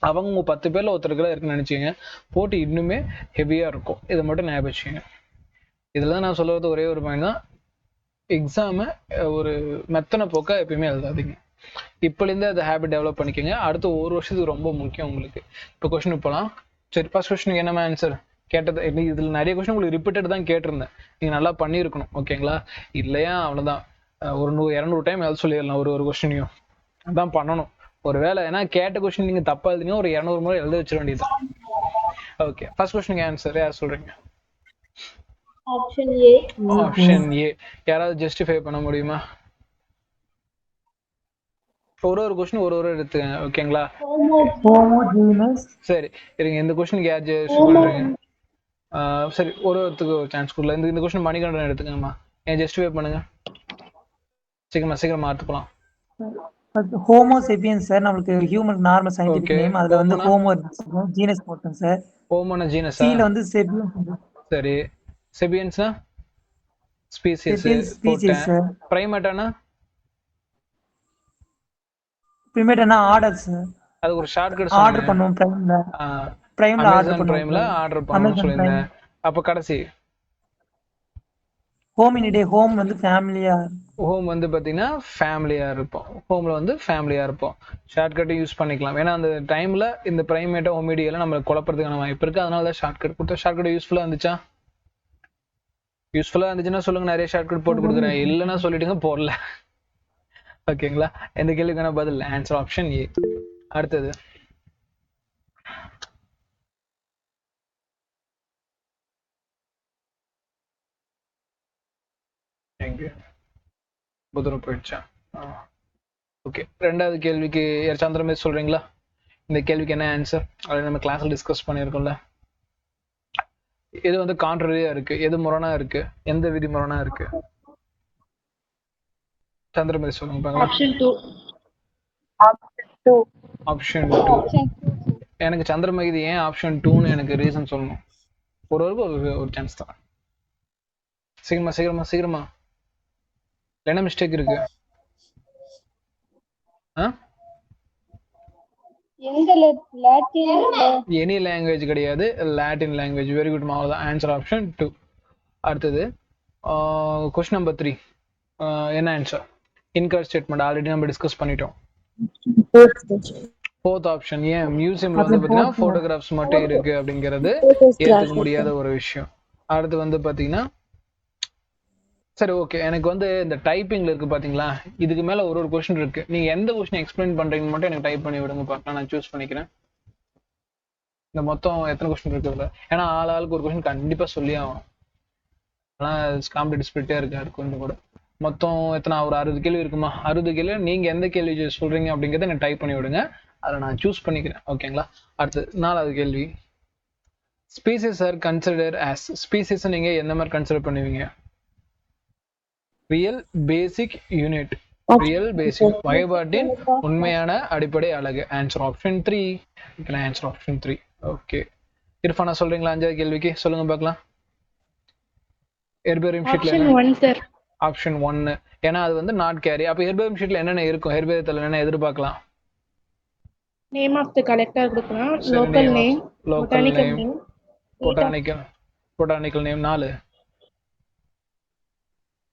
அவங்க உங்க 10 பேர்ல ஒருத்தருக்குலாம் இருக்குன்னு நினைச்சீங்க, போட்டி இன்னுமே ஹெவியா இருக்கும். இதை மட்டும் ஞாபகம் வச்சுங்க. இதுலதான் நான் சொல்றது ஒரே ஒரு பாயிண்ட் தான், எக்ஸாம ஒரு மெத்தனை போக்க எப்பயுமே எழுதாதீங்க. இப்பலேருந்து அதை ஹேபிட் டெவலப் பண்ணிக்கோங்க. அடுத்த ஒரு வருஷத்துக்கு ரொம்ப முக்கியம் உங்களுக்கு. இப்போ கொஸ்டின் போகலாம். சரி, ஃபர்ஸ்ட் கொஸ்டினுக்கு என்னமா ஆன்சர் கேட்டது? இதுல நிறைய கொஸ்டின் உங்களுக்கு ரிப்பீட்டட் தான் கேட்டிருந்தேன். நீங்க நல்லா பண்ணியிருக்கணும். ஓகேங்களா? இல்லையா அவ்வளவுதான். ஒரு 200 டைம் எழுத சொல்லிடலாம் ஒரு கொஸ்டினையும். அதான் பண்ணணும். ஒருவேளை ஏன்னா கேட்ட கொஸ்டின் நீங்க தப்பா எழுதினீங்க, ஒரு 200 முறை எழுத வச்சிட வேண்டியது. ஓகே, ஃபர்ஸ்ட் கொஸ்டினுக்கு ஆன்சர் யார் சொல்றீங்க? Option A. Option A. யாராவது ஜஸ்டிஃபை பண்ண முடியுமா? ஒரு கொஸ்டின் ஒரு எடுத்துக்கங்க. ஓகேங்களா? சரி இருங்க, இந்த கொஸ்டினுக்கு யார் ஜஸ்டிஃபை பண்றீங்க? சரி, ஒருத்தருக்கு ஒரு சான்ஸ் கொடுல. இந்த கொஸ்டின் மணிகண்டன் எடுத்துக்கங்கம்மா. ஏன் ஜஸ்டிஃபை பண்ணுங்க. சீக்கிரமா ஆத்துக்கலாம். ஹோமோ சேபியன்ஸ் சார், நமக்கு ஹியூமன் நார்மல் சயின்டிஃபிக் நேம். அதுல வந்து ஹோமோ ஜீனஸ் போட்டோம் சார். ஹோமோனா ஜீனஸ். சீல வந்து சேபியன்ஸ். சரி, சேபியன்ஸ்னா ஸ்பீசிஸ் சார். பிரைமேட்டானா பிரைமேட்டானா ஆர்டர் சார். அது ஒரு ஷார்ட்கட் ஆர்டர் பண்ணுவோம் பிரைம்ல. பிரைம்ல ஆர்டர் அமேசான் பிரைம்ல பண்ணுவோம் ஆர்டர் பண்ணணும்னு சொல்லியிருந்தேன். அப்போ கடைசி ஹோம் இன் டே ஹோம் வந்து ஃபேமிலியா ஹோம் வந்து பார்த்தீங்கன்னா ஃபேமிலியாக இருப்போம். ஹோமில் வந்து ஃபேமிலியாக இருப்போம். ஷார்ட்கட்டை யூஸ் பண்ணிக்கலாம். ஏன்னா அந்த டைமில் இந்த ப்ரைமேட்டோ ஹோமிடியெல்லாம் நம்மளுக்கு குழப்பறதுக்கான வாய்ப்பு இருக்குது. அதனால தான் ஷார்ட்கட் கொடுத்தா. ஷார்ட்கட் யூஸ்ஃபுல்லாக இருந்துச்சா? யூஸ்ஃபுல்லாக இருந்துச்சுன்னா சொல்லுங்கள், நிறைய ஷார்ட்கட் போட்டு கொடுக்குறேன். இல்லைன்னா சொல்லிட்டுங்க, போடல. ஓகேங்களா? எந்த கேள்விக்கான பதில் ஆன்சர் ஆப்ஷன் ஏ. அடுத்தது எங்க புதரம் போயிடுச்சா? ஓகே, ரெண்டாவது கேள்விக்கு யார் சந்திரமே சொல்றீங்களா? இந்த கேள்விக்கு என்ன ஆன்சர்? அதை நம்ம கிளாஸ்ல டிஸ்கஸ் பண்ணியிருக்கோம்ல. எது வந்து கான்ட்ரரியா இருக்கு, எது முரணா இருக்கு, எந்த விதி முரணா இருக்கு? சந்திரமதி சொல்லுங்க பாக்கலாம். ஆப்ஷன் 2. எனக்கு சந்திரமதி ஏன் ஆப்ஷன் 2ன்னு எனக்கு ரீசன் சொல்லணும். ஒரு சான்ஸ் தான். சீக்கிரமா என்ன மிஸ்டேக் இருக்கு? எனி லாங்குவேஜ் கிடையாது, லாட்டின் லாங்குவேஜ். வெரி குட் மா. Answer option 2. அடுத்தது கொஸ்டின் நம்பர் 3. என்ன ஆன்சர்? இன்கரெக்ட் ஸ்டேட்மெண்ட் ஆல்ரெடி நம்ம டிஸ்கஸ் பண்ணிட்டோம். Fourth option. ஏன் மியூசியம்ல வந்து பார்த்தீங்கன்னா ஃபோட்டோகிராஃப்ஸ் மட்டும் இருக்கு அப்படிங்கிறது ஏற்றுக்க முடியாத ஒரு விஷயம். அடுத்து வந்து பார்த்தீங்கன்னா சரி ஓகே, எனக்கு வந்து இந்த டைப்பிங்ல இருக்கு பாத்தீங்களா, இதுக்கு மேல ஒரு கொஸ்டின் இருக்கு. நீங்க எந்த கொஸ்டின் எக்ஸ்பிளைன் பண்றீங்கன்னு மட்டும் எனக்கு டைப் பண்ணி விடுங்க பார்க்கலாம், நான் சூஸ் பண்ணிக்கிறேன். இந்த மொத்தம் எத்தனை கொஸ்டின் இருக்கு? ஏன்னா ஆளுக்கு ஒரு கொஸ்டின் கண்டிப்பா சொல்லி ஆகும். ஆனால் காம்படிட்டிவ் ஸ்பிரிட்டே இருக்கு அது கொஞ்சம் கூட. மொத்தம் எத்தனை? ஒரு 60 கேள்வி இருக்குமா? 60 கேள்வி நீங்க எந்த கேள்வி சொல்றீங்க அப்படிங்கிறத எனக்கு டைப் பண்ணி விடுங்க, அதை நான் சூஸ் பண்ணிக்கிறேன். ஓகேங்களா? அடுத்து 4வது கேள்வி. Species are consider as. Species நீங்க எந்த மாதிரி கன்சிடர் பண்ணுவீங்க? Real basic unit. Real basic வகைப்பாட்டின் உண்மையான அடிப்படை அலகு. Answer option 3. Answer option 3. Okay, Irfana சொல்றீங்களா 5வது கேள்விக்கு? சொல்லுங்க பார்க்கலாம். ஹெர்பேரியம் ஷீட்ல ஆப்ஷன் 1. ஏன்னா அது வந்து நாட் கேரி. அப்ப ஹெர்பேரியம் ஷீட்ல என்னென்ன இருக்கும்? ஹெர்பேரியத்துல என்ன எதிர்பார்க்கலாம்? நேம் ஆஃப் தி கலெக்டர் கொடுக்கலாம், local name, botanical name. 4.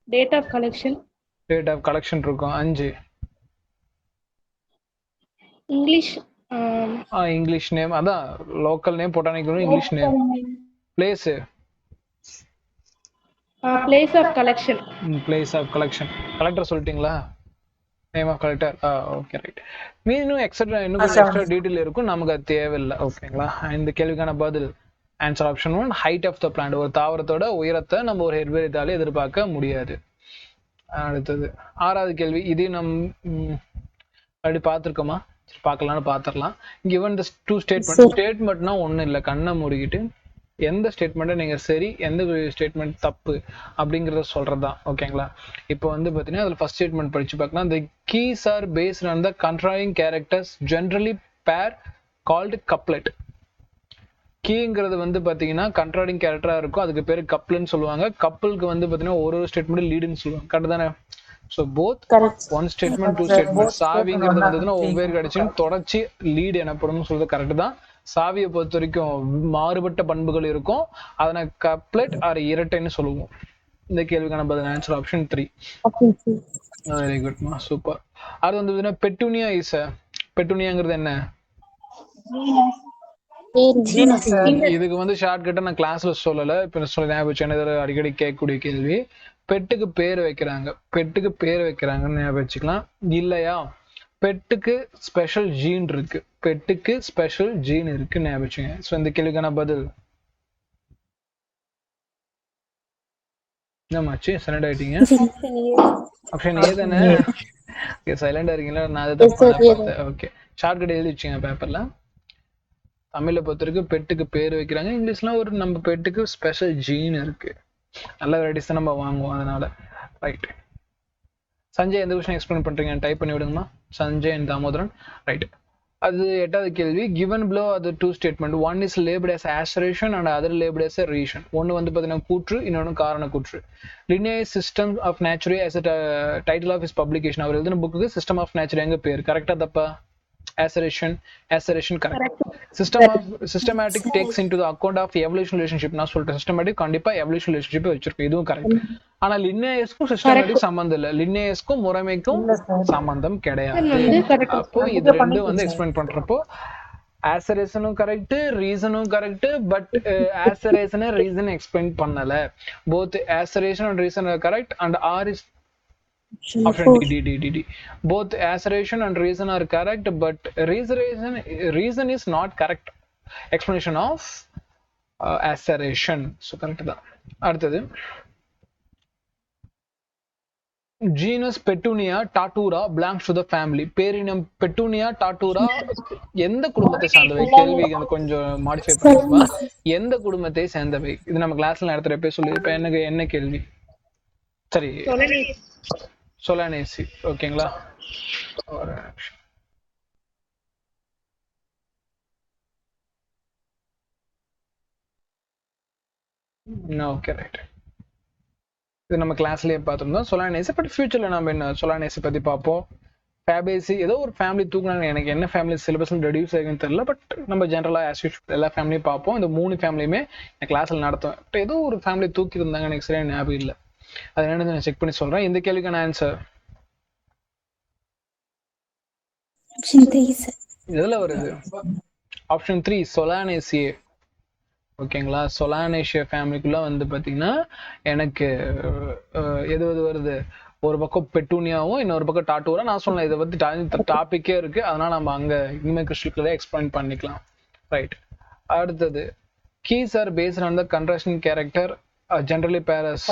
Date of collection இருக்கும். 5. English name. அதான் local name, botanical name, English name. Place of collection. Collector சொல்லிட்டீங்களா? Name of collector. Okay, right. இன்னும் எக்ஸ்ட்ரா டீடைல் இருக்கும், நமக்கு அது தேவையில்லை. ஓகேங்களா? இந்த கேள்விக்கான பதில் answer option 1. Height of the plant. ஒரு தாவரத்தோட உயரத்தை நம்ம ஒரு ஹெர்பேரியத்தாலே எதிர்பார்க்க முடியாது. அடுத்தது 6வது கேள்வி. இது அப்படி பார்த்துருக்கோமா? பார்க்கலாம்னு பார்த்துடலாம். கிவன் தி 2 ஸ்டேட்மெண்ட்னா ஒன்றும் இல்லை, கண்ணை மூடிக்கிட்டு எந்த ஸ்டேட்மெண்ட்டை நீங்கள் சரி, எந்த ஸ்டேட்மெண்ட் தப்பு அப்படிங்கிறத சொல்கிறது தான். ஓகேங்களா? இப்போ வந்து பார்த்தீங்கன்னா அதில் ஃபர்ஸ்ட் ஸ்டேட்மெண்ட் படித்து பார்க்கலாம். The keys are based on the contrasting characters generally pair called couplet. கீங்கிறது வந்து பார்த்தீங்கன்னா கண்ட்ராடிங் கேரக்டராக இருக்கும், அதுக்கு பேர் கப்லன்னு சொல்லுவாங்க. கப்பலுக்கு வந்து பார்த்தீங்கன்னா ஒரு ஸ்டேட்மெண்ட் லீடுன்னு சொல்லுவாங்க. கரெக்ட் தானே? So both 1 statement 2 statement. சாவிங்கிறது வந்ததுன்னா ஒவ்வொரு கடிச்சுன்னு தொடர்ச்சி லீடு எனப்படும் சொல்றது கரெக்ட் தான். சாவியை பொறுத்த வரைக்கும் மாறுபட்ட பண்புகள் இருக்கும், அதனை கப்லெட் ஆர் இரட்டைன்னு சொல்லுவோம். இந்த கேள்விக்கான பதில் ஆன்சர் ஆப்ஷன் 3. வெரி குட் மா, சூப்பர். அது வந்து பெட்டூனியா இஸ். பெட்டூனியாங்கிறது என்ன? இதுக்கு வந்து ஷார்ட்கட்டா நான் கிளாஸ்ல சொல்லல, இப்ப சொல்ல ஞாபகம். அடிக்கடி கேட்கக்கூடிய கேள்வி. பெட்டுக்கு பேர் வைக்கிறாங்கன்னு ஞாபகம் வச்சுக்கலாம். இல்லையா, பெட்டுக்கு ஸ்பெஷல் ஜீன் இருக்கு, ஞாபகம் வச்சுங்க. ஸோ இந்த கேள்விக்கான பதில் என்னமாச்சு? சைலண்ட் ஆயிட்டீங்க. ஆப்ஷன் ஏ தானே? சைலண்டா இருக்கீங்களா? நான் அதை தப்பா பார்த்தேன். ஓகே, ஷார்ட்கட் எழுதி வச்சுங்க பேப்பர்ல. தமிழ்ல பொறுத்த வரைக்கும் பெட்டுக்கு பேர் வைக்கிறாங்க, இங்கிலீஷ்ல ஒரு நம்ம பெட்டுக்கு ஸ்பெஷல் ஜீன் இருக்கு. நல்ல வெரைட்டிஸ் தான் நம்ம வாங்குவோம், அதனால. ரைட். சஞ்சய் எந்த கொஸ்டின் எக்ஸ்பிளைன் பண்றீங்க? டைப் பண்ணி விடுங்கம்மா. சஞ்சய் அண்ட் தாமோதரன். ரைட். அது 8வது கேள்வி. given below are the 2 statement. One is labeled as assertion and other labeled as a reason. ஒன்னு வந்து பார்த்தீங்கன்னா கூற்று, இன்னொன்று காரண கூற்று. Linnaeus System of Nature as a title of his publication. அவர் எழுதின புக்கு சிஸ்டம் ஆஃப் நேச்சர் எங்க பேர்? கரெக்டா தப்பா? Acerration correct. Correct. Systematic takes into the account of evolution relationship. நான் சொல்றேன் systematic கண்டிப்பா evolution relationship வச்சிருக்கும், இதுவும் கரெக்ட். ஆனா லின்னேயஸ்க்கும் systematic சம்பந்தம் இல்ல, லின்னேயஸ்க்கும் முறைமைக்கும் இல்ல சார். சம்பந்தம் கிடையாது. வந்து correct. அப்போ இது ரெண்டும் வந்து எக்ஸ்பிளைன் பண்றப்போ acerrationம் கரெக்ட், ரீசனும் correct, but acerration reason explain பண்ணல. both acerration and reason are correct and R is option D. Both acerration and reason are correct, but reason is not correct explanation of acerration. So correct தான். அடுத்தது genus Petunia tatura belongs to the family. பேரினம் Petunia tatura எந்த குடும்பத்தை சார்ந்தவை? கேள்வி கொஞ்சம் modify பண்ணுமா, எந்த குடும்பத்தை சேர்ந்தவை? இது நம்ம கிளாஸ்ல நடத்துறப்ப சொல்லி இப்ப என்ன கேள்வி? சரி, Solanaceae. ஓகேங்களா? Okay right. இது நம்ம கிளாஸ்லயே பார்த்துருந்தோம் Solanaceae. பட் ஃபியூச்சர்ல நம்ம என்ன Solanaceae பத்தி பார்ப்போம். Fabaceae ஏதோ ஒரு ஃபேமிலி தூக்குனாங்க, எனக்கு என்ன ஃபேமிலி சிலபஸ்ல ரெடியூஸ் ஆகுன்னு தெரியல, பட் நம்ம ஜென்ரலா ஆஸ் யூஷுவல் எல்லா ஃபேமிலியும் பார்ப்போம். இந்த 3 ஃபேமிலியுமே கிளாஸ்ல நடத்துவேன். பட் ஏதோ ஒரு ஃபேமிலி தூக்கி இருந்தாங்க, எனக்கு சரியா ஞாபகம் இல்லை. அது என்னன்னு நான் செக் பண்ணி சொல்றேன். இந்த கேள்விக்கான ஆன்சர் எதுல வருது? Option 3 Solanaceae. ஓகேங்களா? Solanaceae ஃபேமிலிக்குள்ள வந்து பாத்தீங்கன்னா எனக்கு எது வருது? ஒரு பக்கம் பெட்டூனியாவும் இன்னொரு பக்கம் டாட்டூரா. நான் சொன்னேன் இதை பத்தி டாபிக்கே இருக்கு, அதனால நம்ம அங்க இனிமே கிறிஸ்டல்களே எக்ஸ்பிளைன் பண்ணிக்கலாம். ரைட். அடுத்தது keys are based on the contrasting character generally pairs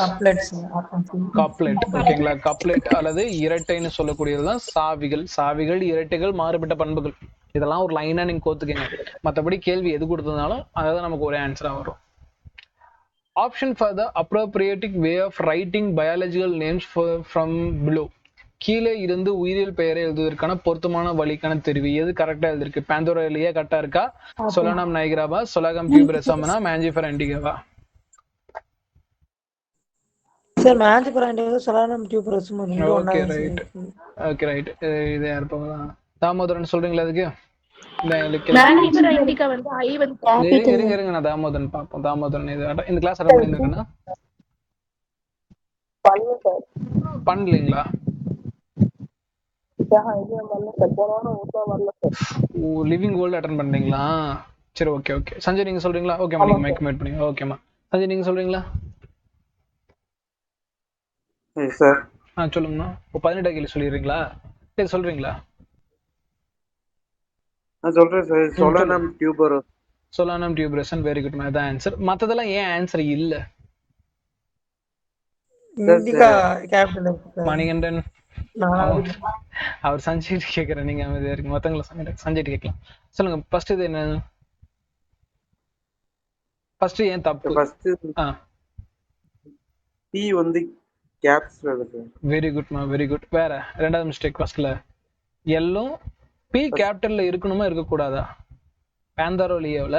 couplet. ஓகேங்களா? couplet அல்லது இரட்டைன்னு சொல்லக்கூடியதுதான் சாவிகள் இரட்டைகள் மாறுபட்ட பண்புகள். இதெல்லாம் ஒரு லைனா நீங்க கோத்துக்கங்க. மற்றபடி கேள்வி எது கொடுத்ததுனாலும் அதான் நமக்கு ஒரே ஆன்சரா வரும். Option for the appropriate way of writing biological names from below. கீழே இருந்து உயிரியல் பெயரை எழுதுவதற்கான பொருத்தமான வழிக்கான தெரிவி. எது கரெக்டா எழுதிருக்கு? பேந்தோரலியா கரெக்டா இருக்கா? சொலானம் நைக்ராவா, சொலாகம் டியூபரசம்னா, மேஞ்சிஃபர் இண்டிகாவா? சார் மேஞ்சிஃபர் இண்டிகா, சொலானம் டியூபரசம் ரெண்டும் ஒண்ணா. Okay right. இது யார் போகல? தாமோதரன் சொல்றீங்களா அதுக்கு? இருங்க நான் தாமோதரன் பாப்போம். தாமோதரன் இந்த கிளாஸ் அட்டெண்ட் பண்ணிருக்கேன்னா பண்ணலீங்களா? லிவிங் வேர்ல்ட் அட்டெண்ட் பண்றீங்களா? சரி ஓகே. சஞ்சய் நீங்க சொல்றீங்களா? ஓகேமா, நீங்க மைக் மியூட் பண்ணீங்க. ஓகேமா சஞ்சய் நீங்க சொல்றீங்களா? சார் சொல்லுங்கண்ணா. 18 கேள்வி சொல்லிடுறீங்களா? சரி சொல்றீங்களா? நான் சொல்றேன் sir. Solanum tuberosum. Solanum tuberosum. Very good. அதான் ஆன்சர். மத்ததெல்லாம் ஏன் ஆன்சர் இல்ல? இண்டிகா கேபிட்டல் மணிகண்டன் அவர் சஞ்சய் கேக்குறேன், நீங்க அமைதியா இருக்கு. மத்தவங்கள சஞ்சய் கேட்கலாம். சொல்லுங்க. ஃபர்ஸ்ட் இது என்ன? ஃபர்ஸ்ட் ஏன் தப்பு? ஃபர்ஸ்ட் பி வந்து கேப்ஸ்ல இருக்கு. வெரி குட்மா, வெரி குட். வேற ரெண்டாவது மிஸ்டேக் ஃபர்ஸ்ட்ல எல்லும் பி கேபிட்டல்ல இருக்கணுமா இருக்க கூடாதா? பேந்தாரோலியாவுல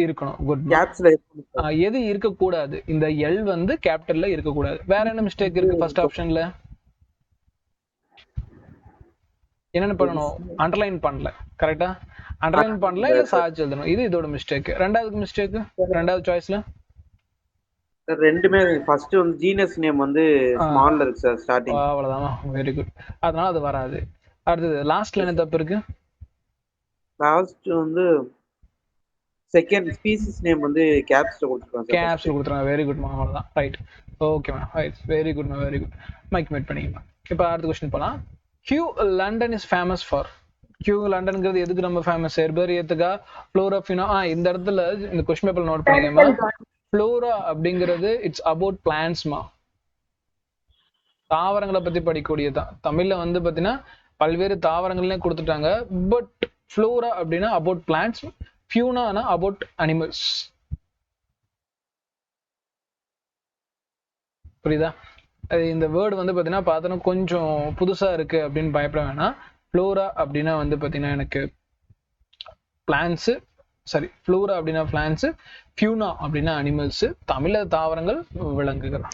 இருக்கணும். குட். கேப்ஸ்ல இருக்கணும். எது இருக்க கூடாது? இந்த எல் வந்து கேபிட்டல்ல இருக்க கூடாது. வேற என்ன மிஸ்டேக் இருக்கு ஃபர்ஸ்ட் ஆப்ஷன்ல? என்னென்ன பண்ணணும்? அண்டர்லைன் பண்ணல. கரெக்டா? அண்டர்லைன் பண்ணல, இல்ல சார்ஜ் எழுதணும். இது இதோட மிஸ்டேக். ரெண்டாவது மிஸ்டேக் ரெண்டாவது சாய்ஸ்ல ரெண்டுமே ஃபர்ஸ்ட் வந்து ஜீனஸ் நேம் வந்து ஸ்மால்ல இருக்கு சார் ஸ்டார்டிங். அவ்வளவுதான். Very good. அதனால அது வராது. அடுத்தது லாஸ்ட்ல என்ன தப்பு இருக்கு? லாஸ்ட் வந்து செகண்ட் ஸ்பீசிஸ் நேம் வந்து கேப்ஸ்ல கொடுத்துருக்காங்க. கேப்ஸ்ல கொடுத்துறாங்க. வெரி குட் மா. அவ்வளவுதான். ரைட். ஓகே மா. ரைட். வெரி குட் மா. Very good. மைக் மேட் பண்ணிக்கமா. இப்போ அடுத்த क्वेश्चन போலாம். Kew London is famous for. Kew Londonங்கிறது எதுக்கு ரொம்ப ஃபேமஸ்? ஹெர்பேரியத்துக்கா, ஃப்ளோரா ஃபினா? இந்த இடத்துல இந்த क्वेश्चन பேப்பர்ல நோட் பண்ணிக்கமா. ஃப்ளோரா அப்படிங்கிறது இட்ஸ் அபவுட் பிளான்ட்ஸ்மா. தாவரங்களை பத்தி படிக்கக்கூடியதான். தமிழ்ல வந்து பாத்தீங்கன்னா பல்வேறு தாவரங்கள்னே கொடுத்துட்டாங்க. பட் ஃப்ளோரா அப்படின்னா அபவுட் பிளான்ட்ஸ், ஃபியூனானா அபவுட் அனிமல்ஸ். புரியுதா? இந்த வேர்டு வந்து பாத்தீங்கன்னா பார்த்தோன்னா கொஞ்சம் புதுசா இருக்கு அப்படின்னு பயப்பட வேணாம். ஃப்ளோரா அப்படின்னா வந்து பாத்தீங்கன்னா எனக்கு பிளான்ட்ஸ், சாரி ஃப்ளோரா அப்படின்னா பிளான்ட்ஸ், ஃபியூனா அப்படின்னா அனிமல்ஸ். தமிழ்ல தாவரங்கள், விலங்குகள்.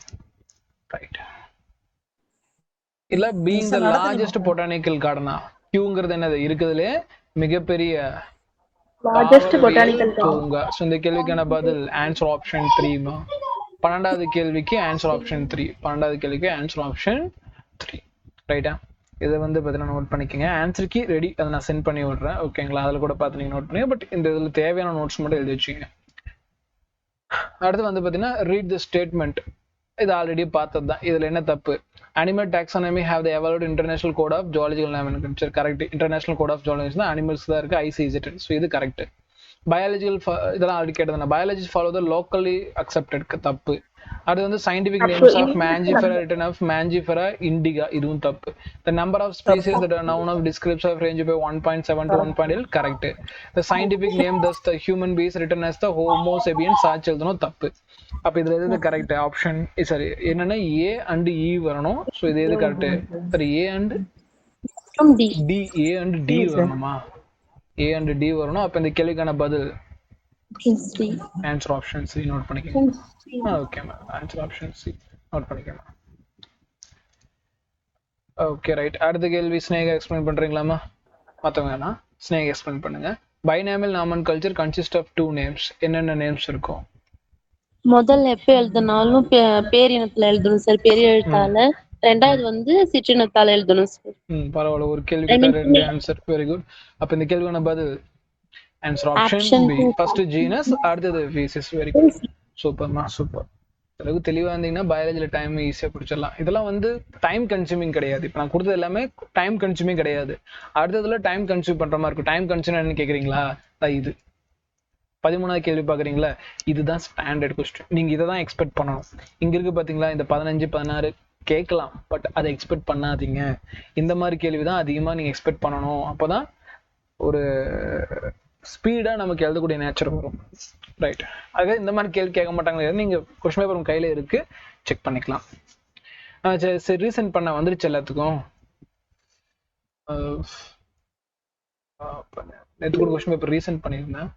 ரைட். இல்ல பீயிங் த லார்ஜஸ்ட் பொட்டானிக்கல் கார்டனா? கியூங்கிறது என்னது? இருக்குதுலே மிகப்பெரிய லார்ஜஸ்ட் தாவரவியல் பொட்டானிக்கல் கார்டன். பூங்கா. ஸோ இந்த கேள்விக்கான பதில் ஆன்சர் ஆப்ஷன் 3. 12வது கேள்விக்கு ஆன்சர் ஆப்ஷன் 3. 12வது கேள்விக்கு ஆன்சர் ஆப்ஷன் 3. ரைட்டா? இதை வந்து பார்த்தீங்கன்னா நோட் பண்ணிக்கோங்க. ஆன்சருக்கு ரெடி, அதை நான் சென்ட் பண்ணி விட்றேன். ஓகேங்களா? அதில் கூட பார்த்து நீங்கள் நோட் பண்ணுங்க. பட் இந்த இதில் தேவையான நோட்ஸ் மட்டும் எழுதி வச்சுங்க. அடுத்து வந்து பார்த்தீங்கன்னா ரீட் த ஸ்டேட்மெண்ட். இது ஆல்ரெடி பார்த்தது தான். இதில் என்ன தப்பு? Animal taxonomy have the evolved international code of zoological nomenclature. Correct. International code of zoology தான் அனிமல்ஸ் தான் இருக்கு, ICZT. ஸோ இது கரெக்ட். பயாலஜிக்கல் இதெல்லாம் ஆல்ரெடி கேட்டது. Biology follow the locally accepted. தப்பு. அது வந்து scientific names of Mangifera written of Mangifera indica. இதுவும் தப்பு. The number of species that are known of describes of range by 1.7 to 1.8 correct. The scientific name thus the human piece written as the Homo sapiens ஆச்சு எழுதணும். தப்பு. அப்ப இதுல எது correct? Option sorry என்னன்னா A and E வரணும். So இது எது கரெக்ட்? சரி, A and D. A and D வரணுமா? A and D வரணும். அப்ப இந்த கேள்விக்கான பதில் ஆன்சர் ஆப்ஷன் C நோட் பண்ணிக்கோங்க. Okay ma'am, answer option C note பண்ணிக்கோங்க. Okay right. அடுத்த கேள்வி ஸ்னேகா எக்ஸ்பிளைன் பண்றீங்களாமா? மற்றவங்க ஸ்னேகா எக்ஸ்பிளைன் பண்ணுங்க. Binomial nomenclature consist of 2 names. என்னென்ன நேம்ஸ் இருக்கும்? முதல்ல எப்ப எழுதினாலும் பேரினத்துல எழுதணும் சார், பெரிய எழுத்தால. ரெண்டாவது வந்து சிற்றினத்தால எழுதணும் சார். பரவாயில்ல, ஒரு கேள்விக்கு 2 ஆன்சர். Very good. அப்ப இந்த கேள்விக்கான பதில் answer option B. First genus, அடுத்தது ஸ்பீசிஸ். வெரி குட், சூப்பர்மா, சூப்பர். அளவுக்கு தெளிவா இருந்தீங்கன்னா பயாலஜில டைம் ஈஸியா பிடிச்சிடலாம். இதெல்லாம் வந்து டைம் கன்சூமிங் கிடையாது. இப்போ நான் கொடுத்தது எல்லாமே டைம் கன்சூமிங் கிடையாது. அடுத்ததுல டைம் கன்சூம் பண்ற மாதிரி இருக்கும். டைம் கன்சூம் என்னன்னு கேக்குறீங்களா? இது 13வது கேள்வி பாக்குறீங்களா? இதுதான் ஸ்டாண்டர்ட் கொஸ்டின். நீங்க இதை தான் எக்ஸ்பெக்ட் பண்ணணும். இங்க இருக்கு பாத்தீங்களா, இந்த 15 16 கேட்கலாம், பட் அதை எக்ஸ்பெக்ட் பண்ணாதீங்க. இந்த மாதிரி கேள்விதான் அதிகமா நீங்க எக்ஸ்பெக்ட் பண்ணணும். அப்பதான் ஒரு ஸ்பீடா நமக்கு எழுதக்கூடிய நேச்சர் வரும். ரைட். ஆக இந்த மாதிரி கேள்வி கேட்க மாட்டாங்க. நீங்க கொஸ்டின் பேப்பர் கையில இருக்கு, செக் பண்ணிக்கலாம். சரி, ரீசெண்ட் பண்ண வந்துருச்சு எல்லாத்துக்கும். நேற்று கூட கொஸ்டின் பேப்பர் ரீசெண்ட் பண்ணியிருந்தேன்.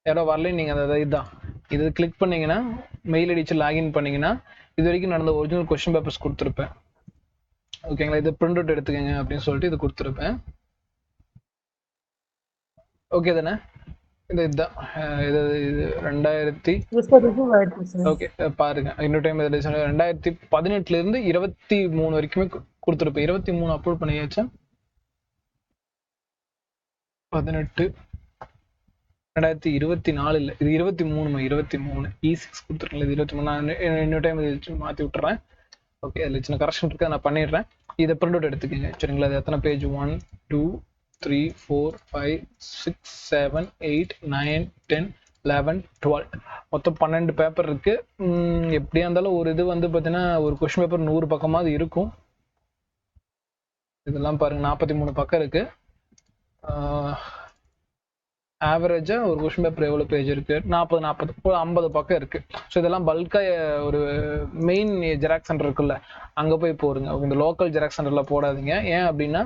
யாரோ வரல, நீங்க அதை இதுதான் இது கிளிக் பண்ணீங்கன்னா மெயில் அடிச்சு லாகின் பண்ணீங்கன்னா இது வரைக்கும் நடந்த ஒரிஜினல் கொஸ்டின் பேப்பர்ஸ் கொடுத்துருப்பேன். ஓகேங்களா? இது பிரிண்ட் அவுட் எடுத்துக்கங்க அப்படின்னு சொல்லிட்டு இது கொடுத்துருப்பேன். ஓகே தானே? இதுதான் இது 2000 ஓகே பாருங்க இன்னொரு டைம். 2018 இருந்து 23 வரைக்குமே கொடுத்துருப்பேன். 23 அப்லோட் பண்ணியாச்சா? 18 2024 இல்ல, இது 23 23 E6 கொடுத்துருக்கேன். இது 23. நான் இன்னொரு டைம் மாத்தி விட்டுறேன். ஓகே, அதில் சின்ன கரெக்ஷன் இருக்கு, நான் பண்ணிடுறேன். இதை பிரிண்ட் அவுட் எடுத்துக்கோங்க. சரிங்களா? அது எத்தனை பேஜ்? 1 2 3 4 5 6 7 8 9 10 11 12 மொத்தம் 12 பேப்பர் இருக்கு. எப்படியா இருந்தாலும் ஒரு இது வந்து பார்த்தீங்கன்னா ஒரு கொஸ்டின் பேப்பர் 100 பக்கமாவது இருக்கும். இதெல்லாம் பாருங்க, 43 பக்கம் இருக்கு. ஆவரேஜா ஒரு கொஸ்டின் பேப்பர் எவ்வளோ பேஜ் இருக்கு? 40 50 பக்கம் இருக்கு. ஸோ இதெல்லாம் பல்கா ஒரு மெயின் ஜெராக்ஸ் சென்டர் இருக்குல்ல, அங்கே போய் போடுங்க. இந்த லோக்கல் ஜெராக்ஸ் சென்டர்ல போடாதீங்க. ஏன் அப்படின்னா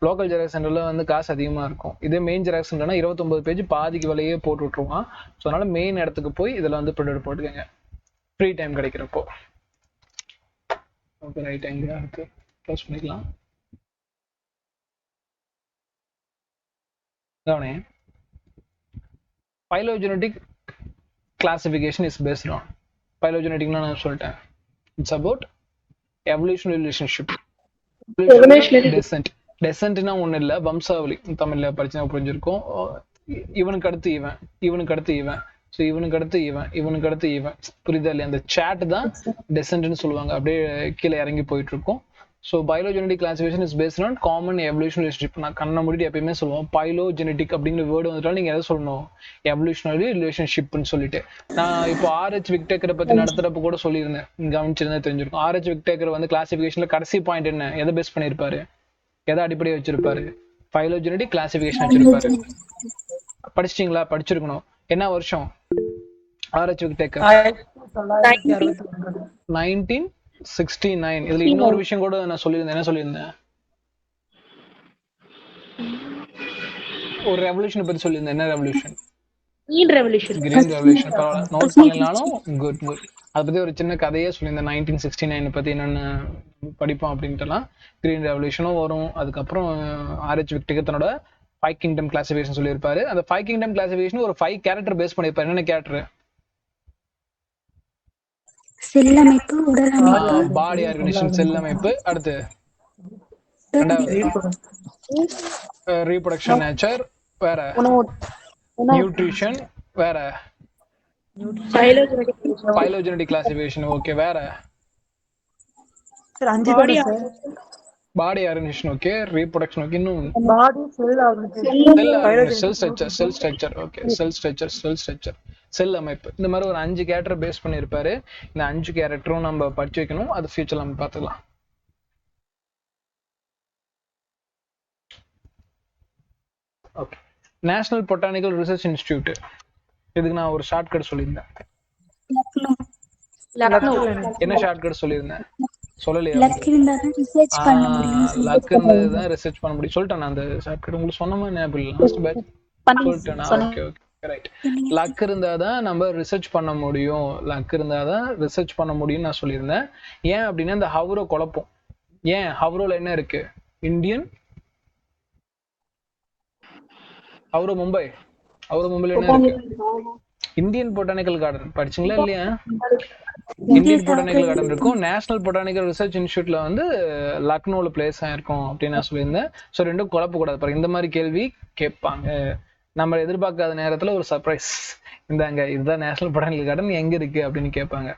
லோக்கல் ஜெராக்ஸ் சென்டர்ல வந்து காசு அதிகமாக இருக்கும். இதே மெயின் ஜெராக்ஸ் சென்டர்னா 29 பேஜ் பாதிக்கு விலையே போட்டு விட்டுருவான். ஸோ அதனால மெயின் இடத்துக்கு போய் இதில் வந்து பிரிண்ட் அவுட் போட்டுக்கோங்க ஃப்ரீ டைம் கிடைக்கிறப்போ. Okay right. எங்க அடுத்து க்ளோஸ் பண்ணிக்கலாம். கவனே. Phylogenetic classification is based on phylogenetic நான் சொல்லிட்டேன். It's about evolutionary relationship. Descent ஒண்ணு இல்ல, வம்சாவளி. தமிழ்ல படிச்சா புரிஞ்சிருக்கும். இவனுக்கு அடுத்து இவன், இவனுக்கு அடுத்து இவன், ஸோ இவனுக்கு அடுத்து இவன், இவனுக்கு அடுத்து இவன். புரியுதா இல்லையா? அந்த சாட் தான் டெசன்ட்னு சொல்லுவாங்க. அப்படியே கீழே இறங்கி போயிட்டு இருக்கும். So phylogenetic classification is based on common evolutionary relationship. நான் கண்ணை மூடிட்டு எப்பயுமே சொல்லுவோம் பைலோஜெனடிக் அப்படிங்கிற வேர்டு வந்துட்டாலும் நீங்க எதை சொல்லணும்? எவல்யூஷனரி ரிலேஷன்ஷிப்னு சொல்லிட்டு. நான் இப்போ RH விக்டேக்கரை பத்தி நடத்துறப்ப கூட சொல்லியிருந்தேன், கவனிச்சிருந்தா தெரிஞ்சிருக்கும். RH விக்டேக்கர் வந்து கிளாசிஃபிகேஷன்ல கடைசி பாயிண்ட் என்ன, எதை பேஸ் பண்ணியிருப்பாரு, எதை அடிப்படையை வச்சிருப்பாரு? பைலோஜெனடிக் கிளாசிஃபிகேஷன் வச்சிருப்பாரு. படிச்சிட்டீங்களா? படிச்சிருக்கணும். என்ன வருஷம் RH விக்டேக்கர்? 1969. இதுல இன்னொரு விஷயம் கூட நான் சொல்லியிருந்தேன். என்ன சொல்லியிருந்தேன்? ஒரு ரெவல்யூஷன் பத்தி சொல்லியிருந்தேன். என்ன revolution? Green revolution. Green revolution. பரவாயில்ல, நோட் பண்ணலாலும் குட் குட். அதை பத்தி ஒரு சின்ன கதையே சொல்லியிருந்தேன். 1969 பத்தி என்னென்ன படிப்போம் அப்படின்ட்டுலாம். கிரீன் ரெவல்யூஷனும் வரும். அதுக்கப்புறம் ஆர்ஹெச் விக்டர் தன்னோட 5 கிங்டம் கிளாசிஃபிகேஷன் சொல்லியிருப்பாரு. அந்த 5 கிங்டம் கிளாசிஃபிகேஷன் ஒரு 5 கேரக்டர் பேஸ் பண்ணியிருப்பாரு. என்னென்ன கேரக்டர்? செல்லமைப்பு, உடல் அமைப்பு, பாடி ஆர்கனைசேஷன், செல் அமைப்பு. அடுத்து ரெண்டாவது ரீப்ரொடக்ஷன் நேச்சர். வேற நியூட்ரிஷன். வேற பைலோஜெனடிக் கிளாசிஃபிகேஷன். ஓகே. வேற சார் 5 தானே sir? Body organisation. Okay. Reproduction. Okay. இன்னும் body, cell cell structure. Okay. Cell structure, cell அமைப்பு. இந்த மாதிரி ஒரு 5 கேரக்டர் பேஸ் பண்ணியிருப்பாரு. இந்த 5 கேரக்டரும் நம்ம படிச்சு வைக்கணும். அது ஃபியூச்சர்ல நம்ம பார்த்துக்கலாம். Okay. National botanical research institute, இதுக்கு நான் ஒரு ஷார்ட்கட் சொல்லியிருந்தேன். என்ன ஷார்ட்கட் சொல்லியிருந்தேன்? சொல்லலையா? லக் இருந்தா தான் ரிசர்ச் பண்ண முடியும். லக் இருந்ததுதான் ரிசர்ச் பண்ண முடியும். சொல்லிட்டேன் அந்த ஷார்ட்கட் உங்களுக்கு சொன்ன மாதிரி ஞாபகம் இல்லை. லாஸ்ட் பேட்ச் சொல்லிட்டேனா? Okay okay right. லக் இருந்தாதான் நம்ம ரிசர்ச் பண்ண முடியும். லக் இருந்தாதான் ரிசர்ச் பண்ண முடியும்னு நான் சொல்லியிருந்தேன். ஏன் அப்படின்னா இந்த ஹவ்ரோ குழப்பம். ஏன் ஹவ்ரோல என்ன இருக்கு? இந்தியன் ஹவ்ரோ மும்பை. ஹவ்ரோ மும்பைல என்ன இருக்கு? Indian botanical garden. படிச்சீங்களா இல்லையா? இந்தியன் பொட்டானிக்கல் கார்டன் இருக்கும். நேஷனல் பொட்டானிக்கல் ரிசர்ச் இன்ஸ்டியூட்ல வந்து லக்னோல பிளேஸ் ஆயிருக்கும் அப்படின்னு நான் சொல்லியிருந்தேன். ஸோ ரெண்டும் குழப்பக்கூடாது. பாருங்க, இந்த மாதிரி கேள்வி கேட்பாங்க. நம்ம எதிர்பார்க்காத நேரத்துல ஒரு சர்ப்ரைஸ். இந்தாங்க, இதுதான் நேஷனல் பொட்டானிக்கல் கார்டன், எங்க இருக்கு அப்படின்னு கேட்பாங்க.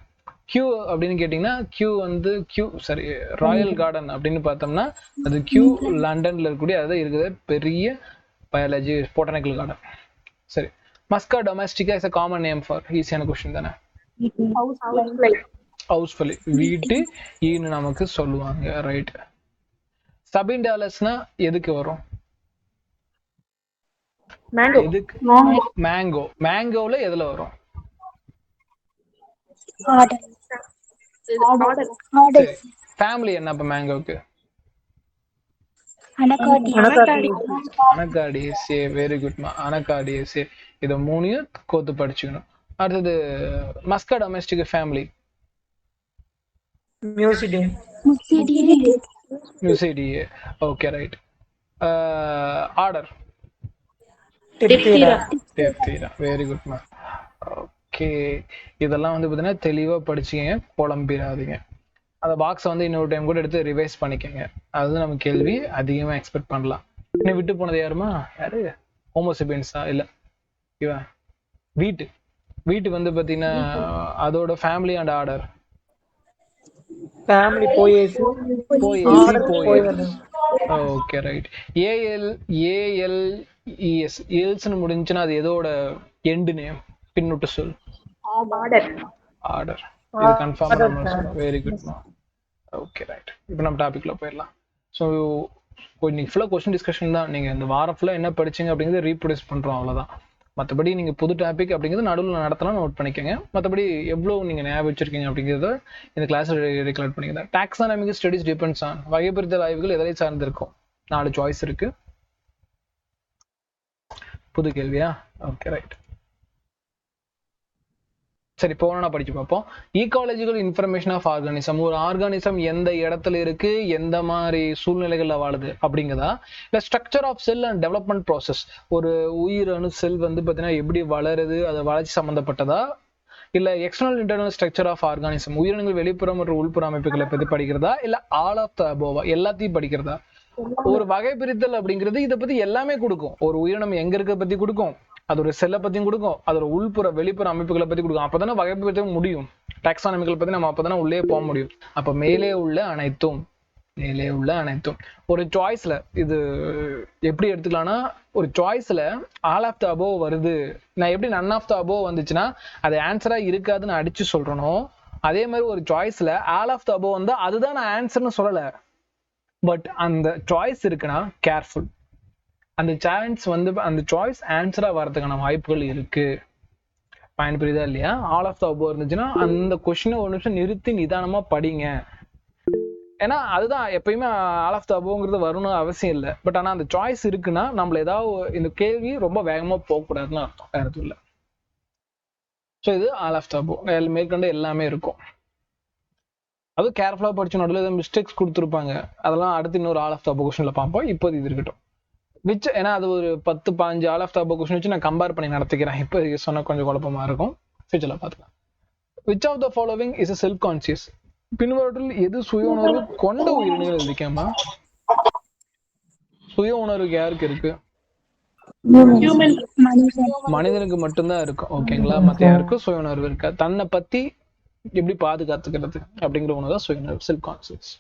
கியூ அப்படின்னு கேட்டீங்கன்னா ராயல் கார்டன் அப்படின்னு பார்த்தோம்னா அது கியூ லண்டன்ல இருக்கக்கூடிய அதான் இருக்குது பெரிய பயாலஜி பொட்டானிக்கல் கார்டன். சரி. Musca domestica is a common name for ஈஸியான கொஸ்டின் தானே. ஹவுஸ்ஃபுல்லி, வீட்டு ஈன்னு நமக்கு சொல்லுவாங்க. ரைட். சபின்டாலஸ்னா எதுக்கு வரும்? எதுக்கு? மேங்கோ. மேங்கோல எதுல வரும்? ஃபேமிலி என்ன அப்ப மேங்கோக்கு? அனகாடியேசே. வெரி குட்மா. அனகாடியேசே. இதை 3 கோத்து படிச்சுக்கணும். அடுத்தது Musca domestic family Muscidae. Okay right. Order Diptera. Very குட்மா. ஓகே. இதெல்லாம் வந்து பார்த்தீங்கன்னா தெளிவாக படிச்சுக்கங்க, குழம்பிடாதீங்க. அந்த பாக்ஸை வந்து இன்னொரு டைம் கூட எடுத்து ரிவைஸ் பண்ணிக்கோங்க. அது நம்ம கேள்வி அதிகமாக எக்ஸ்பெக்ட் பண்ணலாம். இன்னும் விட்டு போனது யாருமா? யாரு? ஹோமோசேபியன்ஸா? இல்லை, இவன் வீட்டு. வீட்டு வந்து பார்த்தீங்கன்னா அதோட family and order. Family Poaceae. Okay right. ALES எல்ஸ்னு முடிஞ்சுன்னா அது எதோட எண்ட் நேம்? பின்னுட்டு சொல். ஆர்டர். இது கன்ஃபார்ம் நம்ம சொல்லலாம். Very good. Okay right. இப்போ நம்ம டாபிக்ல போயிடலாம். ஸோ இன்னைக்கு ஃபுல்லாக கொஸ்டின் டிஸ்கஷன் தான். நீங்கள் இந்த வாரம் ஃபுல்லாக என்ன படிச்சீங்க அப்படிங்கிறத ரீப்ரொடியூஸ் பண்ணுறோம், அவ்வளோதான். மற்றபடி நீங்கள் புது டாபிக் அப்படிங்கிறது நடுவில் நடத்தலாம், நோட் பண்ணிக்கோங்க. மற்றபடி எவ்வளோ நீங்கள் ஞாபகம் வச்சிருக்கீங்க அப்படிங்கிறத இந்த கிளாஸில் ரெகுலேட் பண்ணிக்கிறேன். டாக்ஸானமிக் ஸ்டடிஸ் டிபெண்ட்ஸ் ஆன் வகைபிரித்தல் ஆய்வுகள் எதை சார்ந்திருக்கும்? 4 சாய்ஸ் இருக்கு. புது கேள்வியா? Okay right. சரி, போனா படிச்சு பார்ப்போம். Ecological information of organism. ஒரு ஆர்கானிசம் எந்த இடத்துல இருக்கு, எந்த மாதிரி சூழ்நிலைகள்ல வாழுது அப்படிங்கிறதா, இல்ல structure of cell and development process. ஒரு உயிரணு செல் வந்து பார்த்தீங்கன்னா எப்படி வளருது, அது வளர்ச்சி சம்பந்தப்பட்டதா, இல்ல external internal structure of organism, உயிரினங்கள் வெளிப்புற மற்றும் உள்புற அமைப்புகளை பத்தி படிக்கிறதா, இல்ல ஆல் ஆஃப் த அபோவா, எல்லாத்தையும் படிக்கிறதா? ஒரு வகை பிரித்தல் அப்படிங்கிறது இதை பத்தி எல்லாமே கொடுக்கும். ஒரு உயிரினம் எங்க இருக்க பத்தி கொடுக்கும், அதோட செல்லை பத்தியும் கொடுக்கும், அதோட உள்புற வெளிப்புற அமைப்புகளை பத்தி கொடுக்கும். அப்பதானே வகைப்படுத்த முடியும். டாக்ஸானமிகள் பத்தி நம்ம அப்பதானே உள்ளே போக முடியும். அப்ப மேலே உள்ள அனைத்தும் ஒரு சாய்ஸ்ல இது எப்படி எடுத்துக்கலாம்னா, ஒரு சாய்ஸ்ல ஆல் ஆஃப் த அபோவ் வருது, நான் எப்படி நன் ஆஃப் த அபோவ் வந்துச்சுன்னா அது ஆன்சரா இருக்காதுன்னு அடிச்சு சொல்றனோ, அதே மாதிரி ஒரு சாய்ஸ்ல ஆல் ஆஃப் த அபோவ் வந்தா அதுதான் நான் ஆன்சர்னு சொல்லல. பட் அந்த சாய்ஸ் இருக்குன்னா கேர்ஃபுல். அந்த சாய்ஸ் ஆன்சரா வரதுக்கான வாய்ப்புகள் இருக்கு. பாயிண்ட் புரியுதா இல்லையா? ஆல் ஆஃப் த அபோவ் இருந்துச்சுன்னா அந்த கொஸ்டினை ஒரு நிமிஷம் நிறுத்தி நிதானமா படிங்க. ஏன்னா அதுதான் எப்பயுமே ஆல் ஆஃப் த அபோவ்ங்கிறது வரணும்னு அவசியம் இல்லை. பட் ஆனா அந்த சாய்ஸ் இருக்குன்னா நம்மள ஏதாவது இந்த கேள்வி ரொம்ப வேகமா போகக்கூடாதுன்னு அர்த்தம், வேற எதுவும் இல்லை. ஸோ இது ஆல் ஆஃப் த அபோ மேற்கொண்டு எல்லாமே இருக்கும். அது கேர்ஃபுல்லாக படிச்சு நடுவில் ஏதாவது மிஸ்டேக்ஸ் கொடுத்துருப்பாங்க, அதெல்லாம் அடுத்து இன்னொரு ஆல் ஆஃப் த அபோ கொஸ்டின்ல பார்ப்போம். இப்போது இது இருக்கட்டும். ஏன்னா அது ஒரு 10-15 all of the above question வச்சு நான் கம்பேர் பண்ணி நடத்திக்கிறேன். இப்போ சொன்ன கொஞ்சம் குழப்பமா இருக்கும், ஃபியூச்சர்ல பார்த்துக்கலாம். Which of the following is a self conscious? பின்வற்றில் எது சுய உணர்வு கொண்ட உயிரினங்கள் எழுதிக்காமா? சுய உணர்வுக்கு யாருக்கு இருக்கு? ஹியூமன். மனிதனுக்கு மட்டும்தான் இருக்கும். ஓகேங்களா? மற்ற யாருக்கும் சுய உணர்வு இருக்கா? தன்னை பத்தி எப்படி பாதுகாத்துக்கிறது அப்படிங்கிற உணர்வு தான் சுய உணர்வு, self conscious.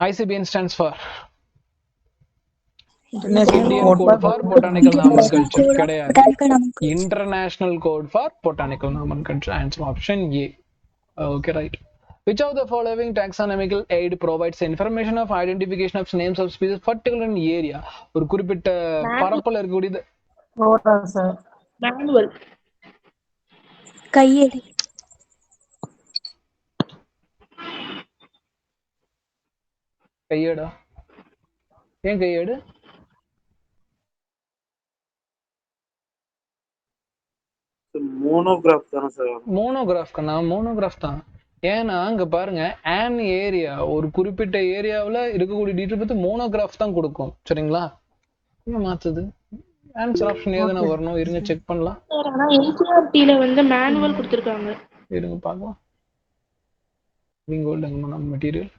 ICBN stands for Indian Code for Botanical Nomenclature. கிடையாது. International Code for Botanical Nomenclature. Answer option A. Okay, right. Which of the following taxonomical aid provides information of identification of names of species particular in area? ஒரு குறிப்பிட்ட பரப்பல இருக்கக்கூடியது. Manual. கையேடு. கையேடா? ஏன் கையேடு? Monograph தானே sir? Monograph தான். ஏன்னா அங்க பாருங்க, ஆன் ஏரியா ஒரு குறிப்பிட்ட ஏரியாவில் இருக்கக்கூடிய டீட்டெயில் பத்தி மோனோகிராஃப் தான் கொடுக்கும். சரிங்களா? என்ன மாத்துது? ஆன்சர் ஆப்ஷன் ஏதுனா வரணும். இருங்க செக் பண்ணலாம். ஆனா என்சிஆர்டில வந்து மேனுவல் கொடுத்திருக்காங்க. இருங்க பார்க்கலாம். லிவிங் வேர்ல்ட் நம்ம மெட்டீரியல்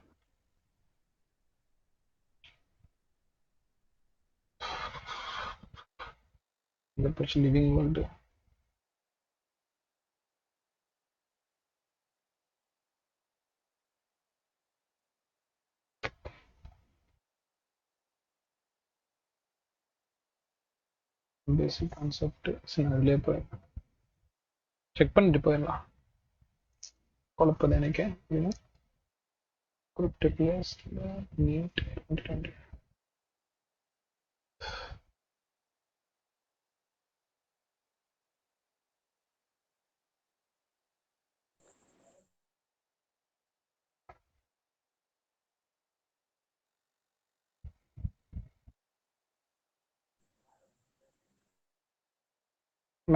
இந்த பட்சம் லிவிங் வேர்ல்டு பேசிக் கான்செப்ட். அதுலேயே போய் செக் பண்ணிட்டு போயிடலாம். குழப்பது எனக்கு குறிப்பிட்ட place neat 2020.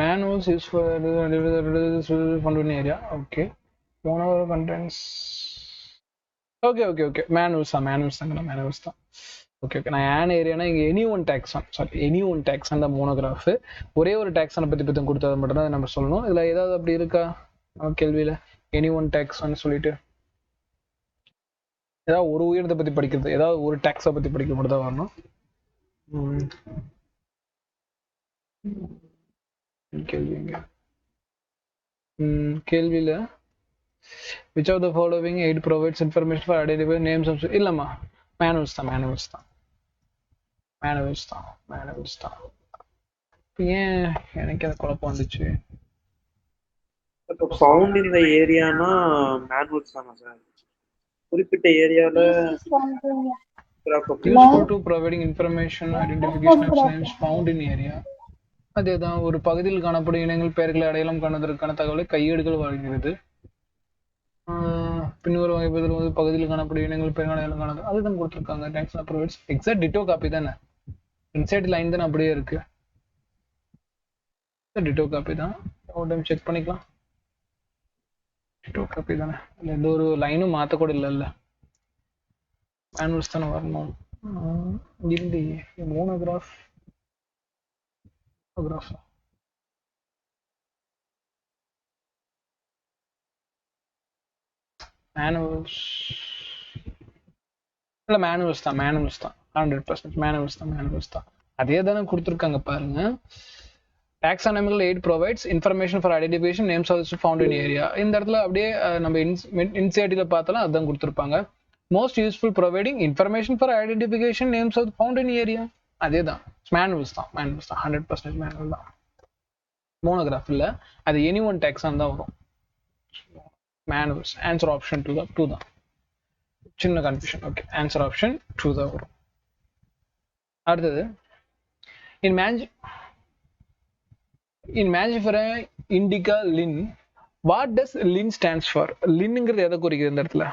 Manuals used for found in area. Okay. One of the contents. Okay. Manuals தான். Okay. நான் ஆன் ஏரியானா இங்க எனி ஒன் டாக்ஸான் தான் மோனோகிராஃப். ஒரே ஒரு டாக்ஸானை பத்தி கொடுத்தது மட்டும் தான் நம்ம சொல்லணும். இதுல ஏதாவது அப்படி இருக்கா கேள்வியில? எனி ஒன் டாக்ஸான்னு சொல்லிட்டு ஏதாவது ஒரு உயிரினத்தை பத்தி படிக்கிறது, ஏதாவது ஒரு டாக்ஸை பத்தி படிக்க மட்டும் தான் வரணும். கேள்வியில which of the following aid provides information for identifying names of இல்லம்மா மேனுவல்ஸ் தான். ஏன் எனக்கு அது குழப்பம் வந்துச்சு? ஃபவுண்ட் இன் தி ஏரியானா மேனுவல்ஸ் தானா சார்? குறிப்பிட்ட ஏரியால useful to providing information identification of names found in area. அதேதான், ஒரு பகுதியில் காணப்படும் இனங்கள் பெயர்களை அடையாளம் காணுவதற்கான தகவலை கையேடுகள் வழங்குகிறது. பின்வரும் வகைப்பதில் வந்து பகுதியில் காணப்படும் இனங்கள் பெயர்கள் அடையாளம் காணுது, அதுதான் கொடுத்துருக்காங்க. Taxon provides exact ditto copy தானே, இன்சைட் லைன் தானே அப்படியே இருக்கு. டிட்டோ காப்பி தான். ஒரு டைம் செக் பண்ணிக்கலாம். டிட்டோ காப்பி தானே, இல்லை எந்த ஒரு லைனும் மாற்ற கூட இல்லைல்ல. மேனுவல்ஸ் தானே வரணும். இல்லையே மோனோகிராஃப் மேனுவல்ஸ் இல்லை மேனுவல்ஸ் தான் 100% மேனுவல்ஸ் தான். அதே தானே கொடுத்துருக்காங்க பாருங்க. Taxonomical aid provides information for identification names of found in area. இந்த இடத்துல அப்படியே நம்ம இன்சிஆர்டியில் பார்த்தாலும் அதுதான் கொடுத்துருப்பாங்க. Most useful providing information for identification names of found in area. அதே தான் மேனுவல்ஸ் தான் 100% மேனுவல் தான். மோனோகிராஃப் இல்லை, அது எனி ஒன் டாக்ஸான் தான் வரும். மேனுவல்ஸ். ஆன்சர் ஆப்ஷன் 2 தான். சின்ன கன்ஃபியூஷன். ஓகே, ஆன்சர் ஆப்ஷன் 2 தான் வரும். அடுத்தது in Mangifera indica Linn, what does Linn stands for? லின்ங்கிறது எதை குறிக்குது இந்த இடத்துல?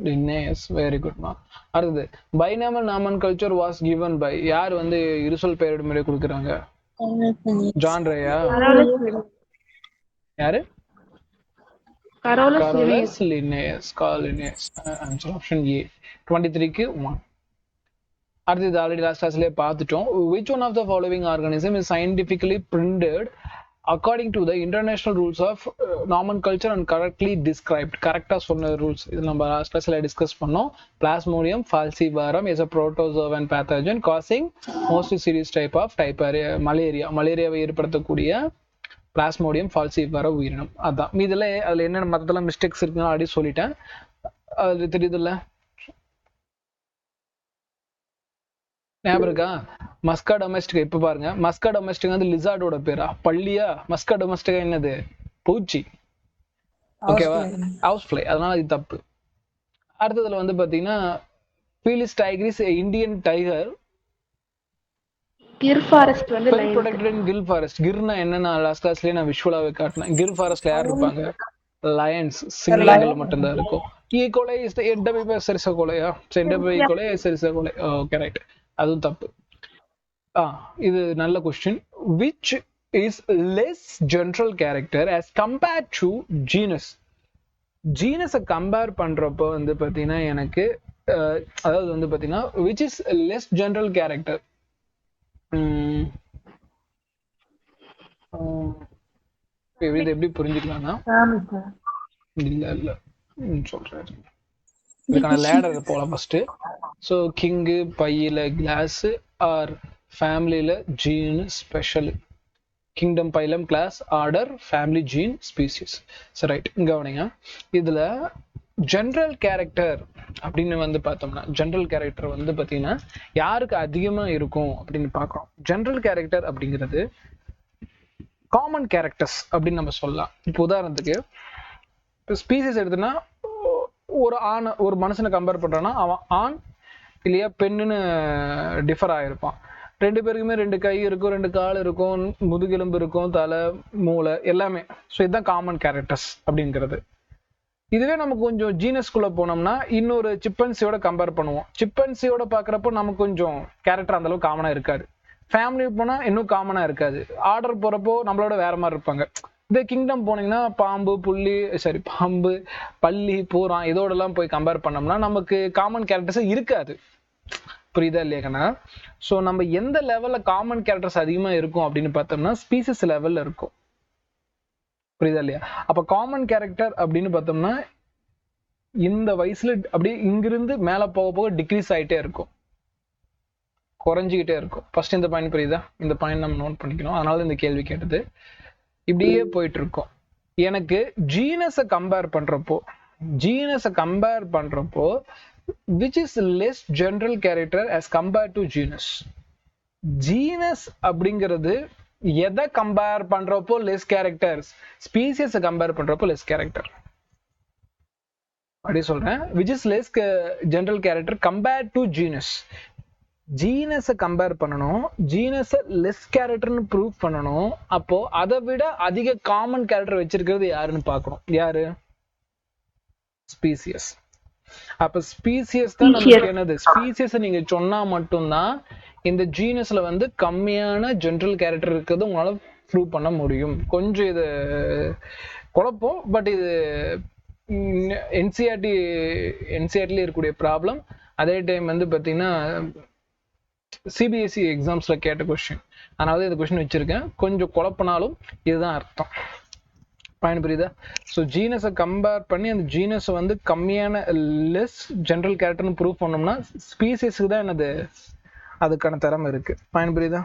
லின்னேயஸ். வெரி குட் மா. அடுத்தது binomial nomenclature was given by, யார் வந்து இருசொல் பெயரிடும் முறை கொடுக்குறாங்க? ஜான் ரேயா? யாரு? Carolus Carolus Linnaeus. Answer option A. 23க்கு 1. அடுத்து ஆல்ரெடி லாஸ்ட் கிளாஸ்லயே பார்த்துட்டோம். which one of the following organism is scientifically printed according to the international rules of nomenclature and correctly described? கரெக்டா சொன்ன ரூல்ஸ் இது நம்ம லாஸ்ட் கிளாஸ்ல டிஸ்கஸ் பண்ணோம். Plasmodium falciparum is a protozoan pathogen causing most serious type of மலேரியாவை ஏற்படுத்தக்கூடிய plasmodium falciparum உயிரினம். அதான் மீதுல அதுல என்னென்ன மத்தெல்லாம் மிஸ்டேக்ஸ் இருக்குன்னு ஆல்ரெடி சொல்லிட்டேன். அது தெரியுதுல்ல? ஞாபகம் இருக்கா? மஸ்கா டொமெஸ்டிகா. இப்ப பாருங்க, மஸ்கா டொமெஸ்டிகா வந்து லிசார்டோட பேரா? பள்ளியா? மஸ்கா டொமெஸ்டிகா என்னது? பூச்சி. ஓகேவா? House fly. அதனால இது தப்பு. அடுத்ததுல வந்து பாத்தீங்கன்னா Felis tigris Indian tiger Gir forest வந்து well protected in Gir forest. கிர்னா என்னன்னா லாஸ்ட் கிளாஸ்லயே நான் விஷுவலாவே காட்டினேன். கிர் ஃபாரஸ்ட்ல யார் இருப்பாங்க? லயன்ஸ், சிங்கங்கள் மட்டும்தான் இருக்கும். E coli is the எண்டபை சரிசகோலையா? எண்டபை கோலை சரிசகோலை. Okay right. அதுவும் தப்பு. இது நல்ல question. which is less general character as compared to genus? genus compare பண்றப்போ வந்து பாத்தீங்கன்னா எனக்கு அதாவது வந்து பாத்தீங்கன்னா which is less general character. இது எப்படி புரிஞ்சுக்கலாம்னா இல்ல சொல்றேன். இதுக்கான லேடர் போலாம் ஃபர்ஸ்ட். ஸோ கிங்கு பையில கிளாஸ் ஆர் ஃபேமிலியில gene special. Kingdom phylum class order family gene species. சரி ரைட். கவனிங்க, இதுல ஜென்ரல் கேரக்டர் அப்படின்னு வந்து பார்த்தோம்னா ஜென்ரல் கேரக்டர் வந்து பார்த்தீங்கன்னா யாருக்கு அதிகமா இருக்கும் அப்படின்னு பார்க்குறோம். ஜென்ரல் கேரக்டர் அப்படிங்கிறது காமன் கேரக்டர்ஸ் அப்படின்னு நம்ம சொல்லலாம். இப்போ உதாரணத்துக்கு இப்போ ஸ்பீசிஸ் எடுத்துன்னா ஒரு மனுஷனை கம்பேர் பண்றான்னா அவன் ஆண் இல்லையா பெண்ணுன்னு டிஃபர் ஆயிருப்பான். ரெண்டு பேருக்குமே 2 கை இருக்கும், 2 கால் இருக்கும், முதுகெலும்பு இருக்கும், தலை மூளை எல்லாமே. ஸோ இதுதான் காமன் கேரக்டர்ஸ் அப்படிங்கிறது. இதுவே நமக்கு கொஞ்சம் ஜீனஸ்குள்ள போனோம்னா இன்னொரு சிப்பன்சியோட கம்பேர் பண்ணுவோம். சிப்பன்சியோட பாக்குறப்போ நமக்கு கொஞ்சம் கேரக்டர் அந்த அளவுக்கு காமனா இருக்காது. ஃபேமிலி போனா இன்னும் காமனா இருக்காது. ஆர்டர் போறப்போ நம்மளோட வேற மாதிரி இருப்பாங்க. இந்த கிங்டம் போனீங்கன்னா பாம்பு பள்ளி பூரான் இதோட எல்லாம் போய் கம்பேர் பண்ணோம்னா நமக்கு காமன் கேரக்டர்ஸ் இருக்காது. புரியுதா இல்லையாக்கண்ணா? ஸோ நம்ம எந்த லெவல்ல காமன் கேரக்டர்ஸ் அதிகமா இருக்கும் அப்படின்னு பார்த்தோம்னா ஸ்பீசிஸ் லெவல்ல இருக்கும். புரியுதா இல்லையா? அப்ப காமன் கேரக்டர் அப்படின்னு பார்த்தோம்னா இந்த வயசுல அப்படியே இங்கிருந்து மேல போக போக டிக்ரீஸ் ஆயிட்டே இருக்கும், குறைஞ்சிக்கிட்டே இருக்கும். ஃபர்ஸ்ட் இந்த பாயிண்ட் புரியுதா? இந்த பாயிண்ட் நம்ம நோட் பண்ணிக்கணும். அதனால இந்த கேள்வி கேட்டது. இப்படியே போயிட்டு இருக்கோம். எனக்கு ஜீனஸை கம்பேர் பண்றப்போ which is less general character as compared to genus? Genus அப்படிங்கிறது எதை கம்பேர் பண்றப்போ லெஸ் கேரக்டர்ஸ்? ஸ்பீசிஸ் கம்பேர் பண்றப்போ லெஸ் கேரக்டர். அப்படி சொல்றேன். which is less general character compared to genus. ஜீனஸை கம்பேர் பண்ணணும், ஜீனஸை லெஸ் கேரக்டர்னு ப்ரூவ் பண்ணணும். அப்போ அதை விட அதிக காமன் கேரக்டர் வச்சிருக்கிறது யாருன்னு பார்க்கணும். யாரு? ஸ்பீசியஸ். அப்ப ஸ்பீசியஸ் தான் நமக்கு என்னது? ஸ்பீசியஸ் நீங்க சொன்னா மட்டும்தான் இந்த ஜீனஸ்ல வந்து கம்மியான ஜென்ரல் கேரக்டர் இருக்கிறது உங்களால ப்ரூவ் பண்ண முடியும். கொஞ்சம் இது குழப்பம், பட் இது என்சிஆர்டில இருக்கக்கூடிய ப்ராப்ளம். அதே டைம் வந்து பாத்தீங்கன்னா சிபிஎஸ்இ எக்ஸாம்ஸ்ல கேட்ட கொஸ்டின். அதனால இந்த கொஸ்டின் வச்சிருக்கேன். கொஞ்சம் குழப்பினாலும் இதுதான் அர்த்தம். பாயிண்ட் புரியுதா? ஸோ ஜீனஸை கம்பேர் பண்ணி அந்த ஜீனஸை வந்து கம்மியான லெஸ் ஜென்ரல் கேரக்டர்னு ப்ரூவ் பண்ணோம்னா ஸ்பீசிஸ்க்கு தான் என்னது அதுக்கான திறமை இருக்கு. பாயிண்ட் புரியுதா?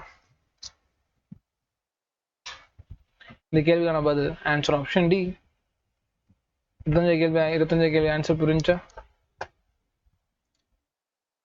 இந்த கேள்விக்கான பதில் ஆன்சர் ஆப்ஷன் டி. 25 கேள்வி ஆன்சர் புரிஞ்சா?